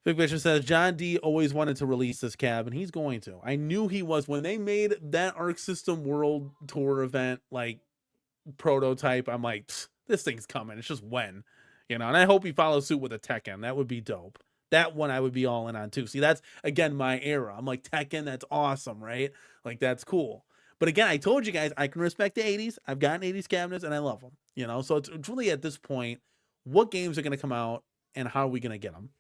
Vic Bishop says, John D always wanted to release this cab, and he's going to. I knew he was. When they made that Arc System World Tour event, like, prototype, I'm like, this thing's coming. It's just when, and I hope he follows suit with a Tekken. That would be dope. That one I would be all in on, too. See, that's, again, my era. I'm like, Tekken, that's awesome, right? Like, that's cool. But again, I told you guys, I can respect the 80s. I've gotten 80s cabinets, and I love them, So it's really, at this point, what games are going to come out, and how are we going to get them?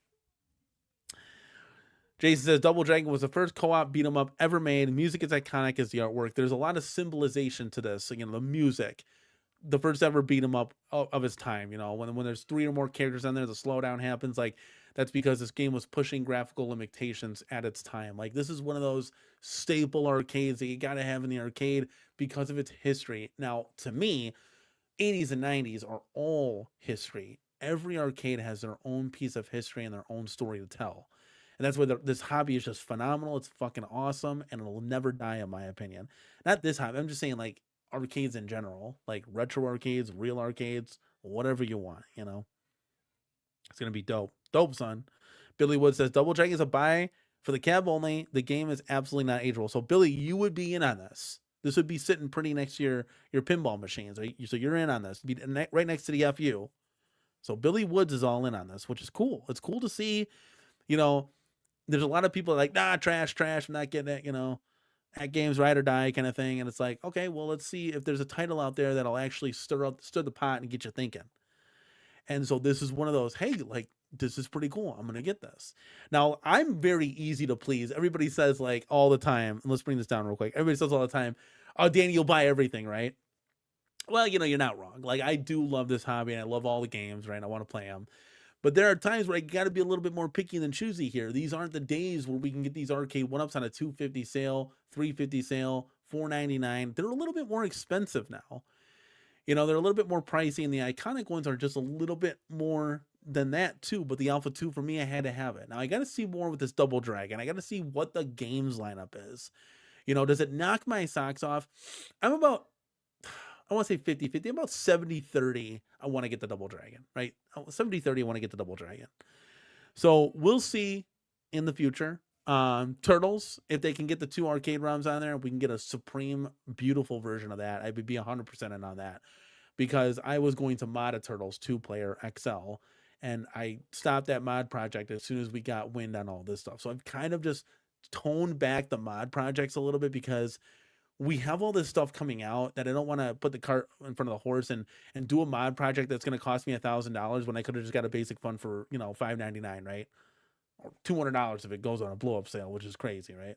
Jason says, Double Dragon was the first co-op beat 'em up ever made. Music is iconic as the artwork. There's a lot of symbolization to this. The music, the first ever beat 'em up of its time. When there's 3 or more characters on there, the slowdown happens. Like, that's because this game was pushing graphical limitations at its time. Like, this is one of those staple arcades that you got to have in the arcade because of its history. Now, to me, 80s and 90s are all history. Every arcade has their own piece of history and their own story to tell. And that's why this hobby is just phenomenal. It's fucking awesome, and it'll never die, in my opinion. Not this hobby. I'm just saying, like, arcades in general, like retro arcades, real arcades, whatever you want, It's going to be dope. Dope, son. Billy Wood says, Double Dragon is a buy for the cab only. The game is absolutely not ageable. So, Billy, you would be in on this. This would be sitting pretty next to your pinball machines, right? So you're in on this. Be right next to the FU. So Billy Woods is all in on this, which is cool. It's cool to see, there's a lot of people like, nah, trash, I'm not getting it, that game's ride or die kind of thing. And it's like, okay, well, let's see if there's a title out there that'll actually stir the pot and get you thinking. And so this is one of those, hey, like, this is pretty cool. I'm going to get this. Now, I'm very easy to please. Everybody says, like, all the time, and let's bring this down real quick. Everybody says all the time, oh, Danny, you'll buy everything, right? Well, you're not wrong. Like, I do love this hobby, and I love all the games, right? I want to play them. But there are times where I got to be a little bit more picky than choosy here. These aren't the days where we can get these arcade one-ups on a $250 sale, $350 sale, $499. They're a little bit more expensive now. They're a little bit more pricey, and the iconic ones are just a little bit more than that too. But the Alpha 2, for me, I had to have it. Now, I got to see more with this Double Dragon. I got to see what the games lineup is. Does it knock my socks off? I'm about, I want to say 50-50, about 70-30. I want to get the Double Dragon, right? 70-30, I want to get the Double Dragon. So we'll see in the future. Turtles, if they can get the 2 arcade ROMs on there, we can get a supreme, beautiful version of that. I would be 100% in on that, because I was going to mod a Turtles 2-player XL, and I stopped that mod project as soon as we got wind on all this stuff. So I've kind of just toned back the mod projects a little bit, because we have all this stuff coming out that I don't want to put the cart in front of the horse and do a mod project that's going to cost me $1,000 when I could have just got a basic fund for, $599, right? Or $200 if it goes on a blow up sale, which is crazy, right?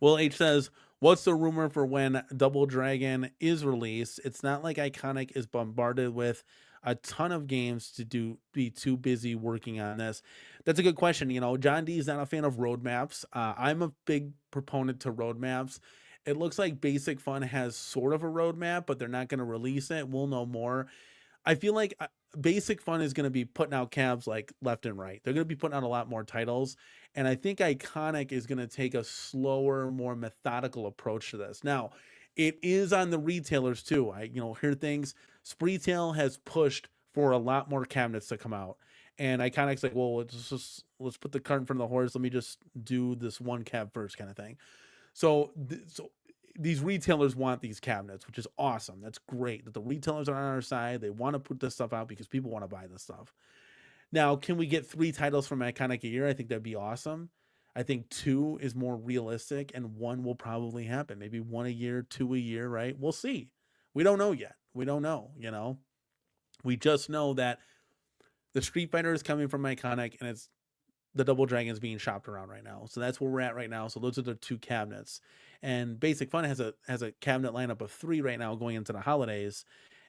Will H says, what's the rumor for when Double Dragon is released? It's not like Iconic is bombarded with a ton of games to be too busy working on this. That's a good question. You know, John D is not a fan of roadmaps. I'm a big proponent to roadmaps. It looks like Basic Fun has sort of a roadmap, but they're not going to release it. We'll know more. I feel like Basic Fun is going to be putting out cabs like left and right. They're going to be putting out a lot more titles. And I think Iconic is going to take a slower, more methodical approach to this. Now, it is on the retailers too. I, hear things. Spreetail has pushed for a lot more cabinets to come out. And Iconic's like, well, let's put the cart in front of the horse. Let me just do this one cab first kind of thing. So these retailers want these cabinets, which is awesome. That's great that the retailers are on our side. They want to put this stuff out because people want to buy this stuff. Now, can we get 3 titles from Iconic a year? I think that'd be awesome. I think 2 is more realistic, and 1 will probably happen. Maybe 1 a year, 2 a year, right? We'll see. We don't know yet. We don't know, We just know that the Street Fighter is coming from Iconic, and it's the Double Dragon's being shopped around right now. So that's where we're at right now. So those are the 2 cabinets. And Basic Fun has a cabinet lineup of 3 right now going into the holidays.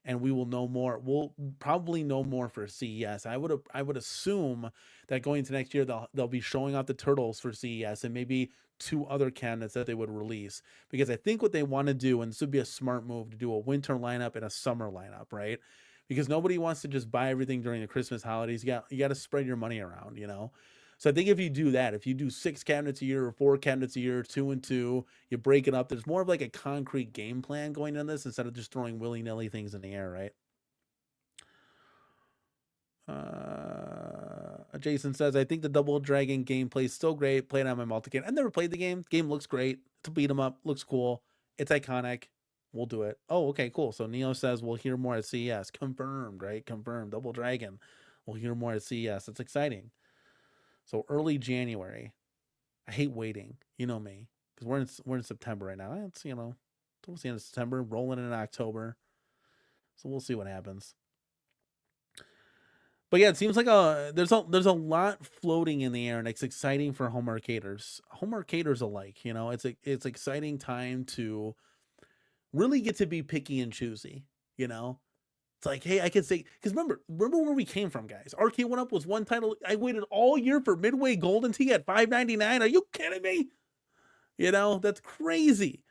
And we will know more. We'll probably know more for CES. I would assume that going into next year they'll be showing off the turtles for CES and maybe 2 other cabinets that they would release. Because I think what they want to do, and this would be a smart move, to do a winter lineup and a summer lineup, right? Because nobody wants to just buy everything during the Christmas holidays. You got to spread your money around, So I think if you do that, if you do 6 cabinets a year or 4 cabinets a year, 2 and 2, you break it up. There's more of like a concrete game plan going in this instead of just throwing willy-nilly things in the air, right? Jason says, I think the Double Dragon gameplay is still great. Played on my multi-game. I've never played the game. Game looks great. It's a beat 'em up. Looks cool. It's iconic. We'll do it. Oh, okay, cool. So Neo says we'll hear more at CES. Confirmed, right? Confirmed. Double Dragon. We'll hear more at CES. It's exciting. So early January. I hate waiting. You know me. Because we're in September right now. It's, towards the end of September, rolling in October. So we'll see what happens. But yeah, it seems like there's a lot floating in the air, and it's exciting for home arcaders. Home arcaders alike, it's exciting time to really get to be picky and choosy, It's like, hey, I could say, because remember where we came from, guys. Arcade 1-Up was one title. I waited all year for Midway Golden Tee at $5.99. Are you kidding me? That's crazy.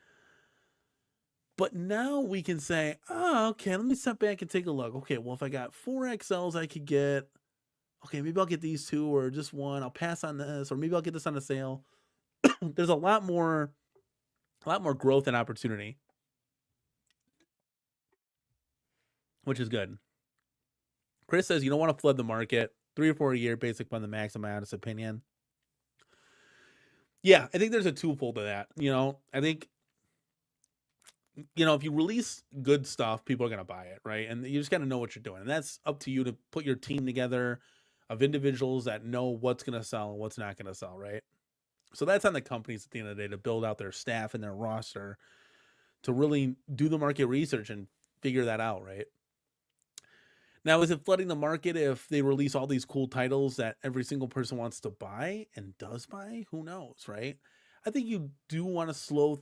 But now we can say, oh, okay, let me step back and take a look. Okay, well, if I got 4 XLs, I could get, okay, maybe I'll get these 2 or just 1. I'll pass on this, or maybe I'll get this on a sale. There's a lot more growth and opportunity, which is good. Chris says you don't want to flood the market. 3 or 4 a year, Basic Fun the max, in my honest opinion. Yeah, I think there's a twofold to that. I think, if you release good stuff, people are going to buy it, right? And you just got to know what you're doing. And that's up to you to put your team together of individuals that know what's going to sell and what's not going to sell, right? So that's on the companies at the end of the day to build out their staff and their roster to really do the market research and figure that out, right? Now, is it flooding the market if they release all these cool titles that every single person wants to buy and does buy? Who knows, right? I think you do want to slow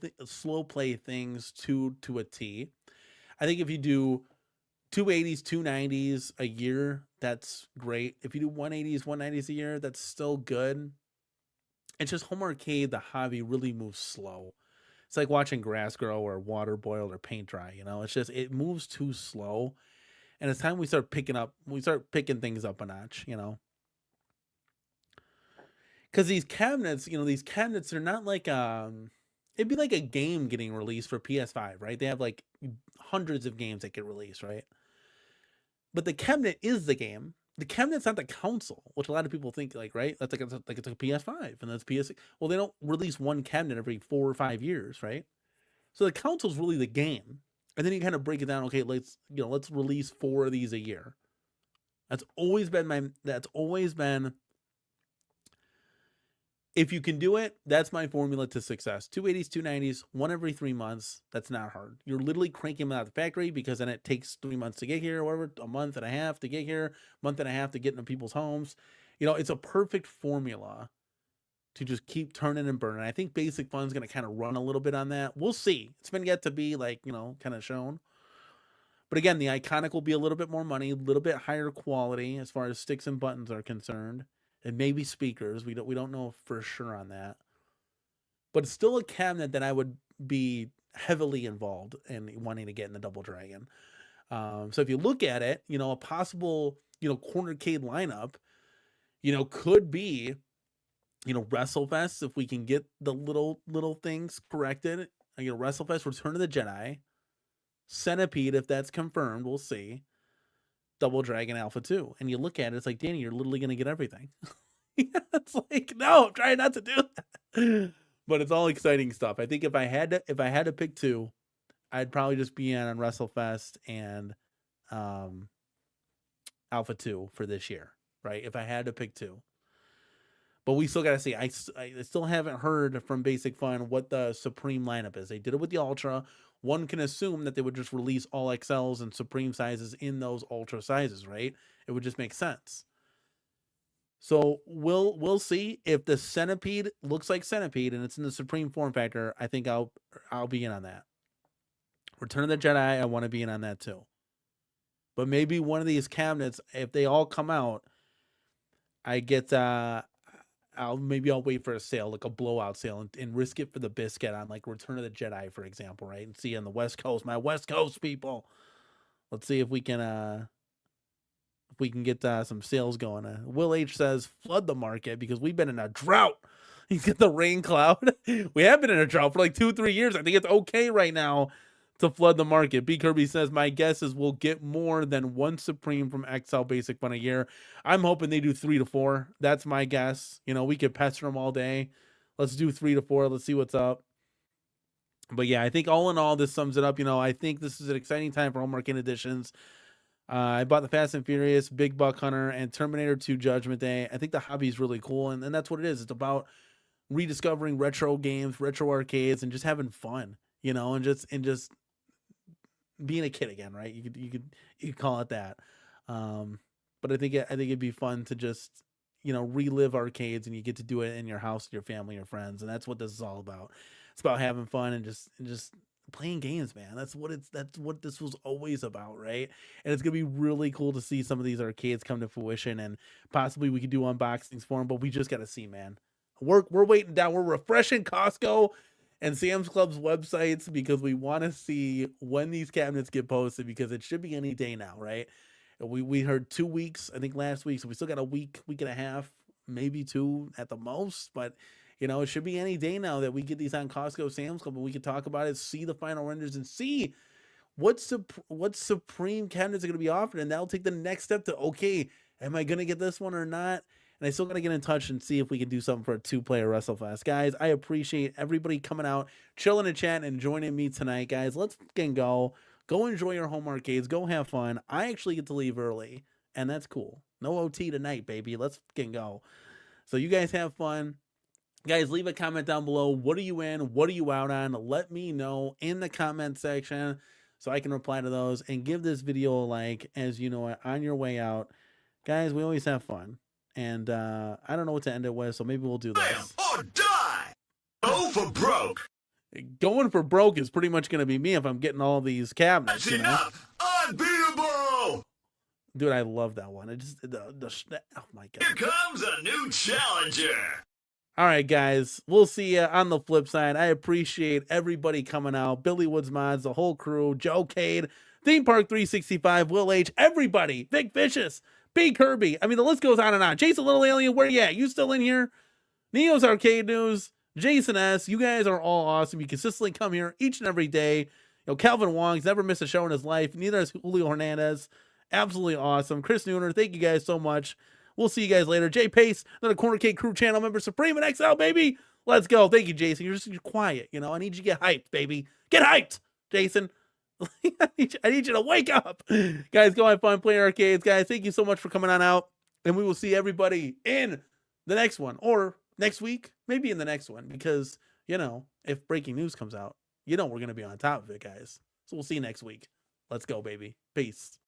play things to a T. I think if you do 280s, 290s a year, that's great. If you do 180s, 190s a year, that's still good. It's just home arcade, the hobby really moves slow. It's like watching grass grow or water boil or paint dry, It's just, it moves too slow. And it's time we start picking things up a notch, Because these cabinets, they're not like, it'd be like a game getting released for PS5, right? They have like hundreds of games that get released, right? But the cabinet is the game. The cabinet's not the console, which a lot of people think, like, right? That's like it's a PS5 and that's PS6. Well, they don't release one cabinet every 4 or 5 years, right? So the console's really the game. And then you kind of break it down. Okay, let's release 4 of these a year. That's always been if you can do it, that's my formula to success. 280s, 290s, 1 every 3 months. That's not hard. You're literally cranking them out of the factory because then it takes 3 months to get here, or whatever, a month and a half to get here, month and a half to get into people's homes. It's a perfect formula to just keep turning and burning. I think Basic Fun's going to kind of run a little bit on that. We'll see. It's been yet to be kind of shown. But again, the Iconic will be a little bit more money, a little bit higher quality as far as sticks and buttons are concerned, and maybe speakers. We don't know for sure on that. But it's still a cabinet that I would be heavily involved in wanting to get in the Double Dragon. So if you look at it, a possible, CornerCade lineup, could be, WrestleFest, if we can get the little things corrected. WrestleFest, Return of the Jedi, Centipede, if that's confirmed, we'll see. Double Dragon Alpha 2. And you look at it, it's like, Danny, you're literally going to get everything. It's like, no, I'm trying not to do that. But it's all exciting stuff. I think if I had to pick two, I'd probably just be on WrestleFest and Alpha 2 for this year, right? If I had to pick two. But we still got to see. I still haven't heard from Basic Fun what the Supreme lineup is. They did it with the Ultra. One can assume that they would just release all XLs and Supreme sizes in those Ultra sizes, right? It would just make sense. So we'll see if the Centipede looks like Centipede and it's in the Supreme form factor. I think I'll be in on that. Return of the Jedi, I want to be in on that too. But maybe one of these cabinets, if they all come out, I get I'll wait for a sale, like a blowout sale, and risk it for the biscuit on like Return of the Jedi, for example, right? And see on the West Coast, my West Coast people. Let's see if we can get some sales going. Will H says flood the market because we've been in a drought. He's got the rain cloud. We have been in a drought for like 2-3 years. I think it's okay right now to flood the market. B Kirby says my guess is we'll get more than one Supreme from XL Basic Fun a year. I'm hoping they do 3 to 4. That's my guess. We could pester them all day. Let's do 3 to 4. Let's see what's up. But yeah, I think all in all, this sums it up. I think this is an exciting time for home market editions. I bought the Fast and Furious, Big Buck Hunter, and Terminator 2 Judgment Day. I think the hobby is really cool, and that's what it is. It's about rediscovering retro games, retro arcades, and just having fun, and just being a kid again, right? You could call it that. But I think it'd be fun to just relive arcades, and you get to do it in your house, your family, your friends, and that's what this is all about. It's about having fun and just playing games, man. That's what this was always about, right? And it's gonna be really cool to see some of these arcades come to fruition, and possibly we could do unboxings for them. But we just gotta see, man. We're waiting down. We're refreshing Costco and Sam's Club's websites because we want to see when these cabinets get posted, because it should be any day now, right? We heard 2 weeks, I think, last week, so we still got a week and a half, maybe 2 at the most, but it should be any day now that we get these on Costco, Sam's Club, and we can talk about it, see the final renders, and see what Supreme cabinets are going to be offered, and that'll take the next step to, okay, am I going to get this one or not? And I still got to get in touch and see if we can do something for a 2-player WrestleFest. Guys, I appreciate everybody coming out, chilling and chatting, and joining me tonight, guys. Let's fucking go. Go enjoy your home arcades. Go have fun. I actually get to leave early, and that's cool. No OT tonight, baby. Let's fucking go. So you guys have fun. Guys, leave a comment down below. What are you in? What are you out on? Let me know in the comment section so I can reply to those, and give this video a like as on your way out. Guys, we always have fun. And I don't know what to end it with, so maybe we'll do this. Or die! Go for broke! Going for broke is pretty much going to be me if I'm getting all these cabinets. That's enough! Unbeatable! Dude, I love that one. It just, oh my God. Here comes a new challenger! All right, guys. We'll see you on the flip side. I appreciate everybody coming out. Billy Woods Mods, the whole crew, Joe Cade, Theme Park 365, Will H, everybody, Vic Vicious, B Kirby. I mean, the list goes on and on. Jason Little Alien, where you at? You still in here? Neo's Arcade News, Jason S. You guys are all awesome. You consistently come here each and every day. Calvin Wong's never missed a show in his life. Neither has Julio Hernandez. Absolutely awesome. Chris Nooner, thank you guys so much. We'll see you guys later. Jay Pace, another CornerCade crew channel member, Supreme and XL, baby. Let's go. Thank you, Jason. You're quiet. I need you to get hyped, baby. Get hyped, Jason. I need you to wake up. Guys, go have fun playing arcades. Guys, thank you so much for coming on out. And we will see everybody in the next one. Or next week. Maybe in the next one. Because, if breaking news comes out, we're going to be on top of it, guys. So we'll see you next week. Let's go, baby. Peace.